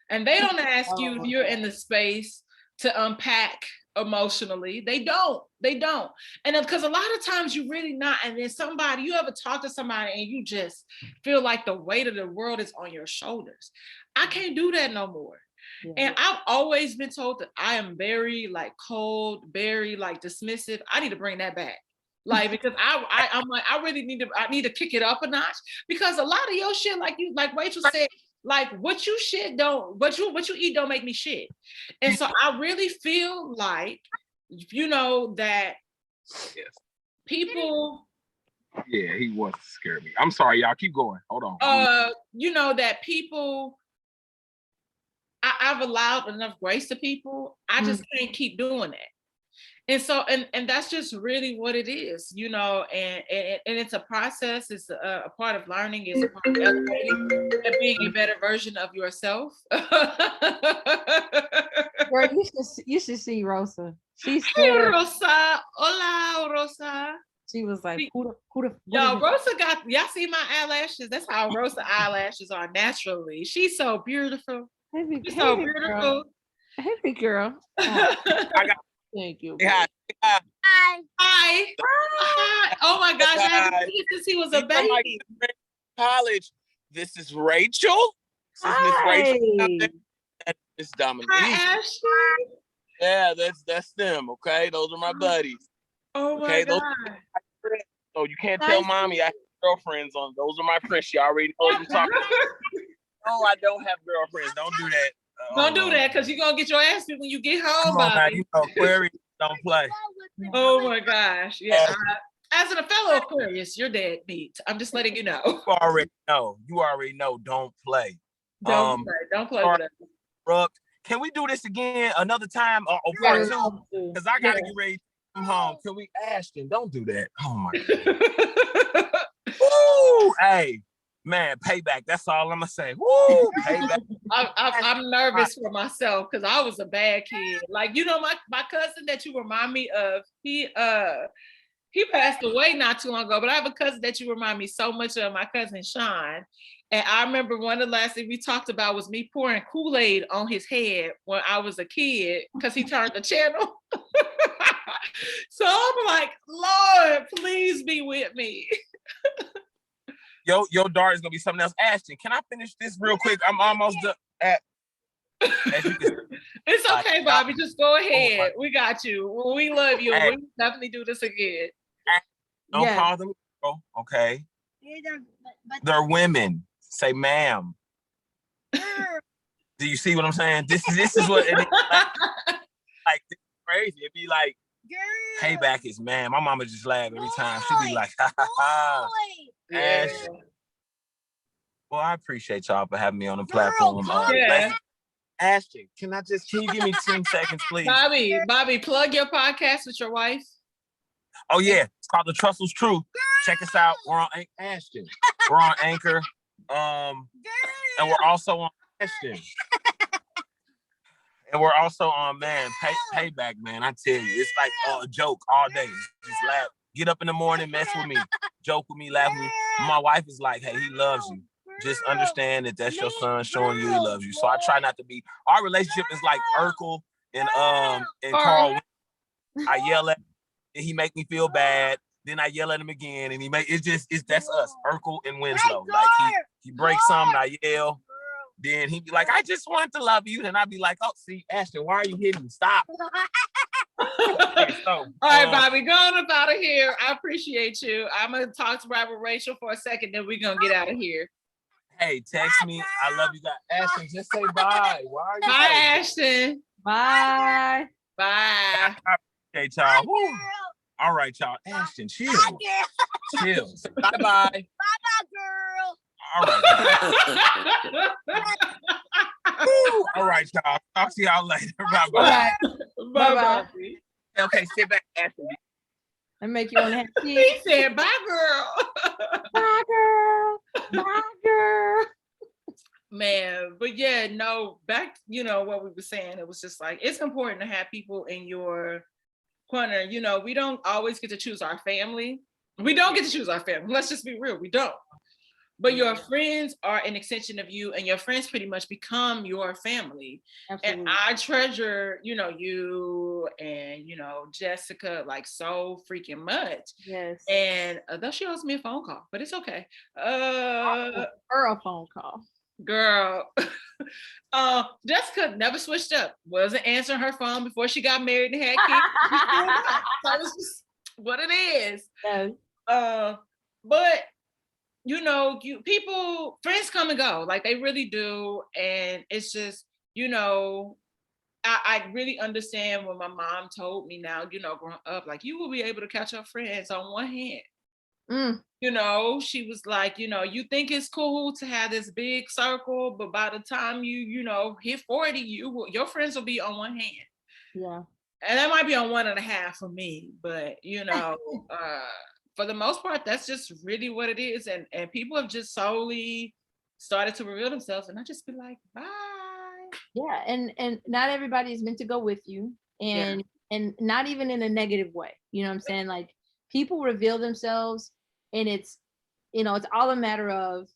and they don't ask you if you're in the space to unpack emotionally. They don't. And because a lot of times you really not, and then you ever talk to somebody and you just feel like the weight of the world is on your shoulders. I can't do that no more. Yeah. And I've always been told that I am very like cold, very like dismissive. I need to bring that back. Like, because I'm like, I need to kick it up a notch, because a lot of your shit, like Rachel said, like what you eat don't make me shit. And so I really feel like, that people. Yeah, he wants to scare me. I'm sorry, y'all. Keep going. Hold on. That people, I've allowed enough grace to people. I just can't keep doing that. And so, and that's just really what it is, and it's a process. It's a part of learning. It's a part of elevating and being a better version of yourself. Girl, you should see Rosa. Hey, Rosa. Hola, Rosa. She was like, y'all, Rosa y'all see my eyelashes? That's how Rosa eyelashes are naturally. She's so beautiful. She's so beautiful. Hey, big girl. Thank you. Hi. Hi. Oh my gosh, I haven't seen since he was a baby. College. This is Rachel. This is Miss Rachel. It's Dominique. Hi, Ashley. Yeah, that's them. Okay, those are my buddies. Oh my God. So you can't tell mommy I have girlfriends on. Those are my friends. She already knows what you're talking about. No, I don't have girlfriends. Don't do that. Don't do that because you're gonna get your ass beat when you get home, Come on now, Bobby. you know, Aquarius don't play. Oh my gosh. Yeah. As a fellow Aquarius, you're dead beat. I'm just letting you know. You already know. You already know. Don't play. Don't play with us. Brooke, can we do this again another time or part two? Because I gotta get ready to come home. Can we, Ashton? Don't do that. Oh my God. Woo! Hey, man, payback. That's all I'm gonna say. Woo! Payback. I'm nervous for myself because I was a bad kid. Like, you know, my cousin that you remind me of, he passed away not too long ago, but I have a cousin that you remind me so much of, my cousin Sean. And I remember one of the last things we talked about was me pouring Kool-Aid on his head when I was a kid because he turned the channel. So I'm like, Lord, please be with me. Your daughter is gonna be something else. Ashton, can I finish this real quick? I'm almost done. It's okay, Bobby. Just go ahead. We got you. We love you. We definitely do this again. Don't call them girl, okay? They're women. Say ma'am. Do you see what I'm saying? This is what it is. Like this is crazy. It'd be like payback is ma'am. My mama just laugh every time. She'd be like, ha ha ha. Yeah. Well, I appreciate y'all for having me on the platform. Ashton, can you give me 10 seconds, please? Bobby, plug your podcast with your wife. Oh yeah, it's called The Trustful Truth. Check us out. We're on Ashton. We're on Anchor. And we're also on Ashton. And we're also on payback, man. I tell you, it's like a joke all day. Just laugh. Get up in the morning, mess with me, joke with me, laugh with me. My wife is like, hey, he loves you. Just understand that that's your son showing you he loves you. So I try not to be. Our relationship is like Urkel and Carl. I yell at him, and he make me feel bad. Then I yell at him again, and that's us, Urkel and Winslow. Like he breaks something, I yell. Then he'd be like, I just want to love you. Then I'd be like, oh, see, Ashton, why are you hitting me? Stop. Okay, all right, Bobby, go on up out of here. I appreciate you. I'm going to talk to Robert Rachel for a second, then we're going to get out of here. Hey, text me. I love you guys. Ashton, just say bye. Why are you Bye, Ashton. Bye. Bye. I appreciate y'all. Woo. All right, y'all. Ashton, chill. Chill. Bye-bye. Bye-bye, girl. All right. All right, y'all. Talk to y'all later. Bye-bye. Bye-bye. Okay, sit back, Ashton. I make you want to have tea. He said, bye, girl. Bye, girl. Bye, girl. Man, but yeah, no, back, what we were saying, it was just like, it's important to have people in your corner. We don't always get to choose our family. We don't get to choose our family. Let's just be real. We don't. But your friends are an extension of you, and your friends pretty much become your family. Absolutely. And I treasure, you and, Jessica, like so freaking much. Yes. And though she owes me a phone call, but it's okay. Her a phone call. Girl. Jessica never switched up. Wasn't answering her phone before she got married and had kids. So it's just what it is. Yes. But friends come and go, like they really do. And it's just, I really understand when my mom told me now, growing up, like you will be able to catch up friends on one hand. She was like, you think it's cool to have this big circle, but by the time you hit 40, your friends will be on one hand. Yeah. And that might be on 1.5 for me, but for the most part, that's just really what it is. And people have just slowly started to reveal themselves, and I just be like, bye. Yeah, and not everybody is meant to go with you, and not even in a negative way. You know what I'm saying? Like people reveal themselves, and it's it's all a matter of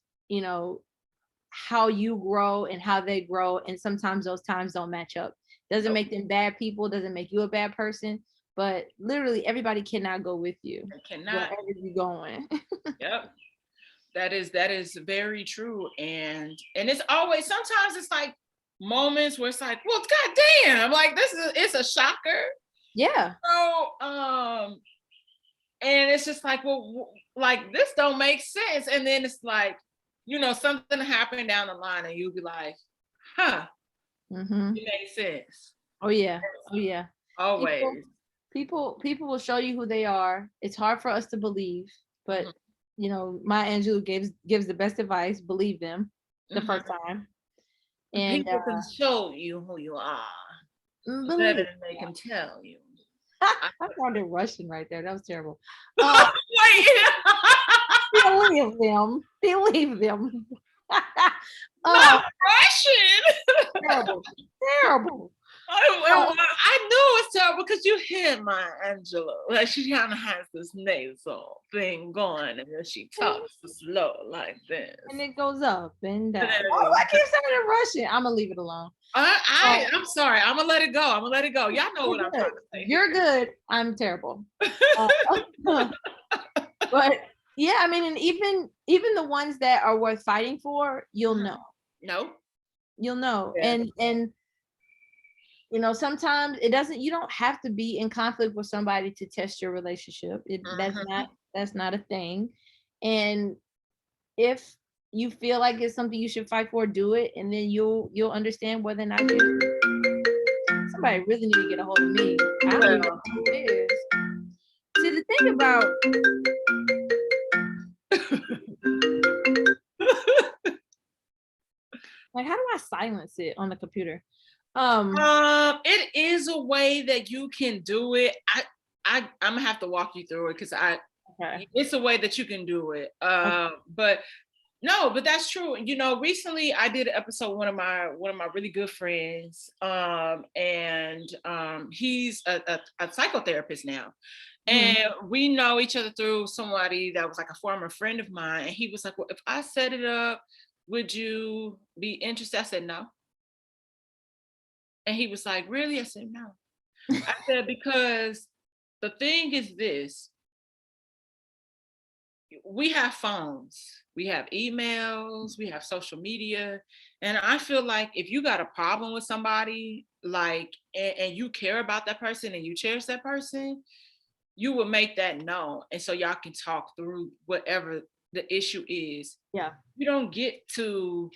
how you grow and how they grow, and sometimes those times don't match up. Doesn't make them bad people, doesn't make you a bad person, but literally everybody cannot go with you. They cannot. Wherever you're going. Yep. That is very true. And it's always, sometimes it's like moments where it's like, well, goddamn, like it's a shocker. Yeah. So and it's just like, well, like this don't make sense. And then it's like, something happened down the line and you'll be like, huh, Mm-hmm. it makes sense. Oh yeah. Oh yeah. Always. People will show you who they are. It's hard for us to believe, but Maya Angelou gives the best advice. Believe them the first time. And people can show you who you are better than they can tell you. I sounded Russian right there. That was terrible. Believe them. Believe them. Not Russian. Terrible. I knew it's terrible because you hear my Angela. Like she kind of has this nasal thing going, and then she talks slow like this. And it goes up and down. Oh, I keep saying it in Russian. I'm gonna leave it alone. I'm sorry. I'm gonna let it go. Y'all know what I'm trying to say. You're good. I'm terrible. But yeah, I mean, and even the ones that are worth fighting for, you'll know. No. You'll know. Yeah. And sometimes you don't have to be in conflict with somebody to test your relationship. That's not a thing. And if you feel like it's something you should fight for, do it, and then you'll understand whether or not somebody really need to get a hold of me. I don't even know who it is. See, the thing about like, how do I silence it on the computer? It is a way that you can do it. I'm gonna have to walk you through it because it's a way that you can do it. But that's true. Recently I did an episode with one of my really good friends. And he's a psychotherapist now. And we know each other through somebody that was like a former friend of mine. And he was like, well, if I set it up, would you be interested? I said, no. And he was like, really? I said, no. I said, because the thing is this, we have phones, we have emails, we have social media. And I feel like if you got a problem with somebody, like, and you care about that person and you cherish that person, you will make that known. And so y'all can talk through whatever the issue is. Yeah. You don't get to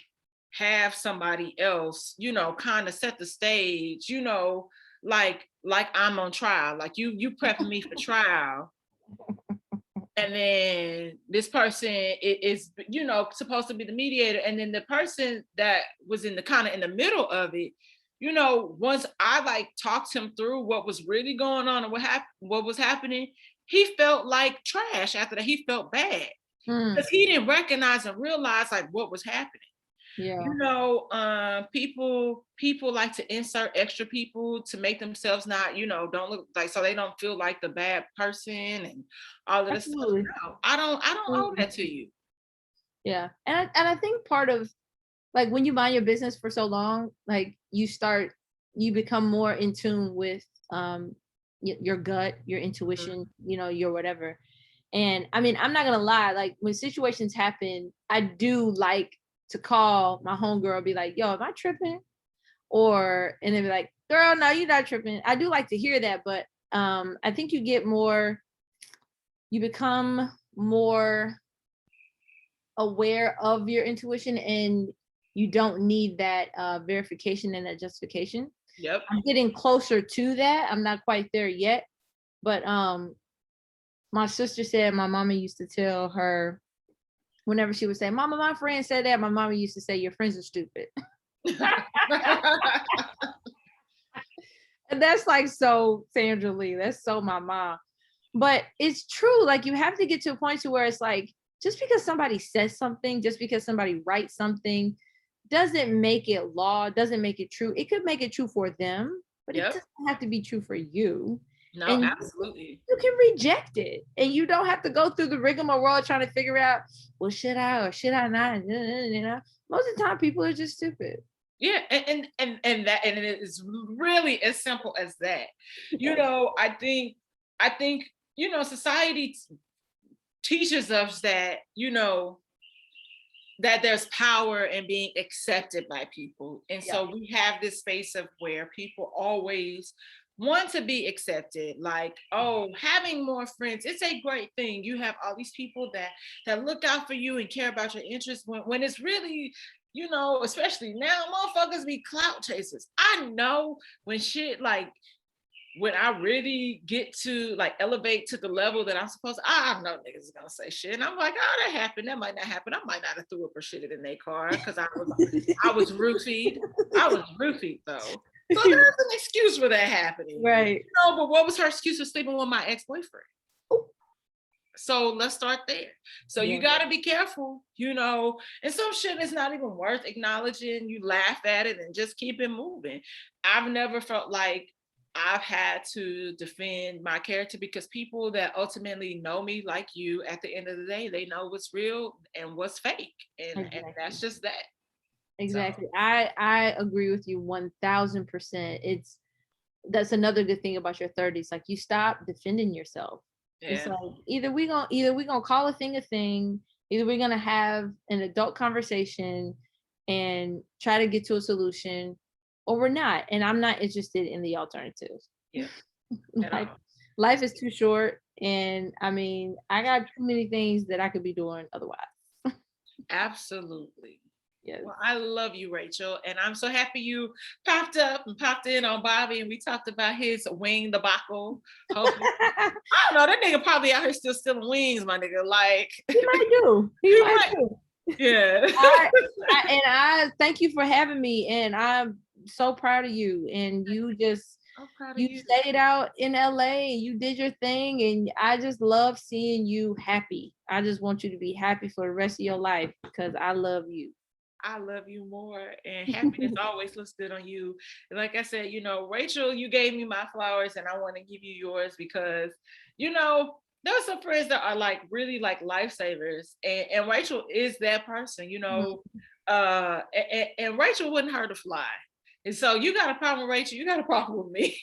have somebody else, kind of set the stage, like I'm on trial, like you prepping me for trial. And then this person is supposed to be the mediator. And then the person that was in the middle of it, once I like talked him through what was really going on and what was happening, he felt like trash after that. He felt bad because he didn't recognize and realize like what was happening. Yeah. People like to insert extra people to make themselves not, don't look like, so they don't feel like the bad person and all of this stuff. No, I don't owe that to you. Yeah. And I think part of like when you mind your business for so long, like you become more in tune with your gut, your intuition, your whatever. And I mean, I'm not gonna lie, like when situations happen, I do like to call my homegirl, be like, yo, am I tripping? And then be like, girl, no, you're not tripping. I do like to hear that, but I think you become more aware of your intuition, and you don't need that verification and that justification. Yep. I'm getting closer to that. I'm not quite there yet, but my sister said my mama used to tell her whenever she would say, Mama, my friend said that, my mama used to say, your friends are stupid. And that's like so Sandra Lee. That's so my mom. But it's true. Like you have to get to a point to where it's like, just because somebody says something, just because somebody writes something, doesn't make it law, doesn't make it true. It could make it true for them, but it doesn't have to be true for you. No, and absolutely. You can reject it, and you don't have to go through the rigmarole trying to figure out, well, should I or should I not? Most of the time, people are just stupid. Yeah, and it is really as simple as that. I think society teaches us that that there's power in being accepted by people, and so we have this space of where people always want to be accepted. Like, oh, having more friends, it's a great thing. You have all these people that look out for you and care about your interests when it's really, you know, especially now, motherfuckers be clout chasers. I know when shit like when I really get to like elevate to the level that I'm supposed to, I know niggas is gonna say shit. And I'm like, oh, that happened. That might not happen. I might not have threw up or shit in their car because I was roofied. I was roofied though. So there's an excuse for that happening. Right. You know, but what was her excuse for sleeping with my ex-boyfriend? So let's start there. So you got to be careful, you know, and some shit is not even worth acknowledging. You laugh at it and just keep it moving. I've never felt like I've had to defend my character because people that ultimately know me like you, at the end of the day, they know what's real and what's fake. And that's just that. Exactly. So. I agree with you 1000%. That's another good thing about your 30s. Like you stop defending yourself. Yeah. It's like either we gonna call a thing, either we're gonna have an adult conversation and try to get to a solution, or we're not. And I'm not interested in the alternatives. Yeah. Like life is too short, and I mean I got too many things that I could be doing otherwise. Absolutely. Yes. Well, I love you, Rachel, and I'm so happy you popped up and popped in on Bobby, and we talked about his wing debacle. I don't know, that nigga probably out here still stealing wings, my nigga. Like he might do. He might do. Yeah. I thank you for having me, and I'm so proud of you. And you just you stayed out in LA and you did your thing, and I just love seeing you happy. I just want you to be happy for the rest of your life because I love you. I love you more, and happiness always looks good on you. And like I said, you know, Rachel, you gave me my flowers, and I want to give you yours because, you know, there's some friends that are like really like lifesavers, and Rachel is that person, you know. And Rachel wouldn't hurt a fly. And so you got a problem with Rachel, you got a problem with me.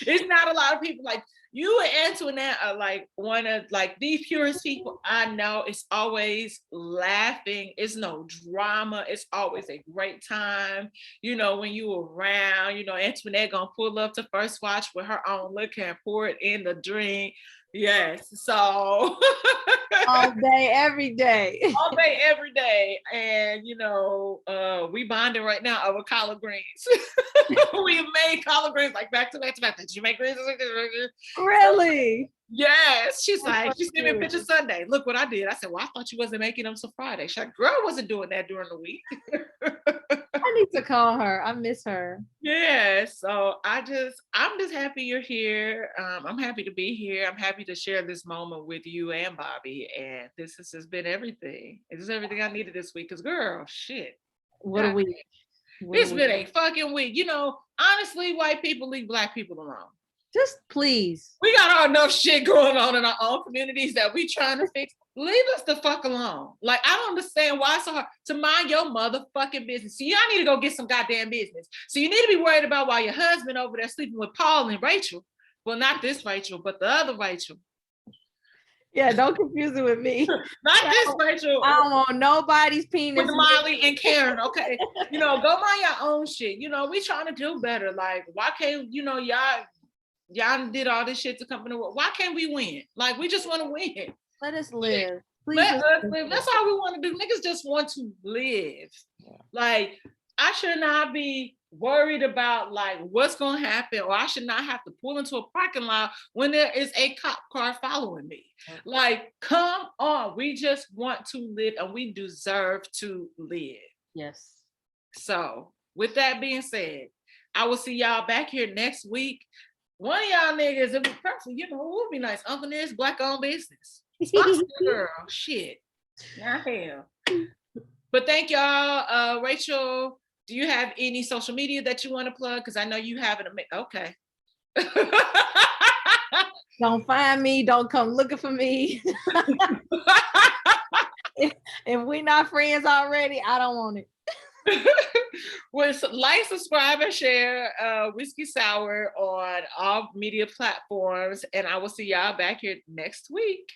It's not a lot of people like you and Antoinette are like one of like the purest people I know. It's always laughing. It's no drama. It's always a great time. You know, when you around, you know, Antoinette gonna pull up to First Watch with her own liquor and pour it in the drink. Yes. So all day, every day. All day, every day. And you know, we bonding right now over collard greens. We made collard greens like back to back to back. Did you make greens? Really? Yes. She's like, she sent me a picture Sunday. Look what I did. I said, well, I thought you wasn't making them till Friday. She's like, girl, I wasn't doing that during the week. I need to call her. I miss her. Yeah. So I'm just happy you're here. I'm happy to be here. I'm happy to share this moment with you and Bobby. And this has been everything. This is everything I needed this week. Cause girl, shit. What a week. It's been a fucking week. You know, honestly, white people leave black people alone. Just please. We got enough shit going on in our own communities that we trying to fix. Leave us the fuck alone. Like, I don't understand why it's so hard to mind your motherfucking business. So y'all need to go get some goddamn business. So you need to be worried about why your husband over there sleeping with Paul and Rachel. Well, not this Rachel, but the other Rachel. Yeah, don't confuse it with me. Not this Rachel. I don't want nobody's penis. With Molly and Karen, okay? You know, go mind your own shit. You know, we trying to do better. Like, why can't, you know, y'all did all this shit to come in the world. Why can't we win? Like, we just want to win. Let us live. Please Let us live. That's all we want to do. Niggas just want to live. Yeah. Like, I should not be worried about like what's gonna happen, or I should not have to pull into a parking lot when there is a cop car following me. Okay. Like, come on. We just want to live, and we deserve to live. Yes. So with that being said, I will see y'all back here next week. One of y'all niggas, if it's perfect, you know, it would be nice. Uncle Ned's black-owned business. Girl, shit. Not hell. But thank y'all. Rachel, do you have any social media that you want to plug? Because I know you have it. Okay. Don't find me. Don't come looking for me. if we're not friends already, I don't want it. Well, like, subscribe, and share Whiskey Sour on all media platforms, and I will see y'all back here next week.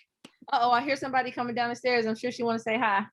I hear somebody coming down the stairs. I'm sure she want to say hi.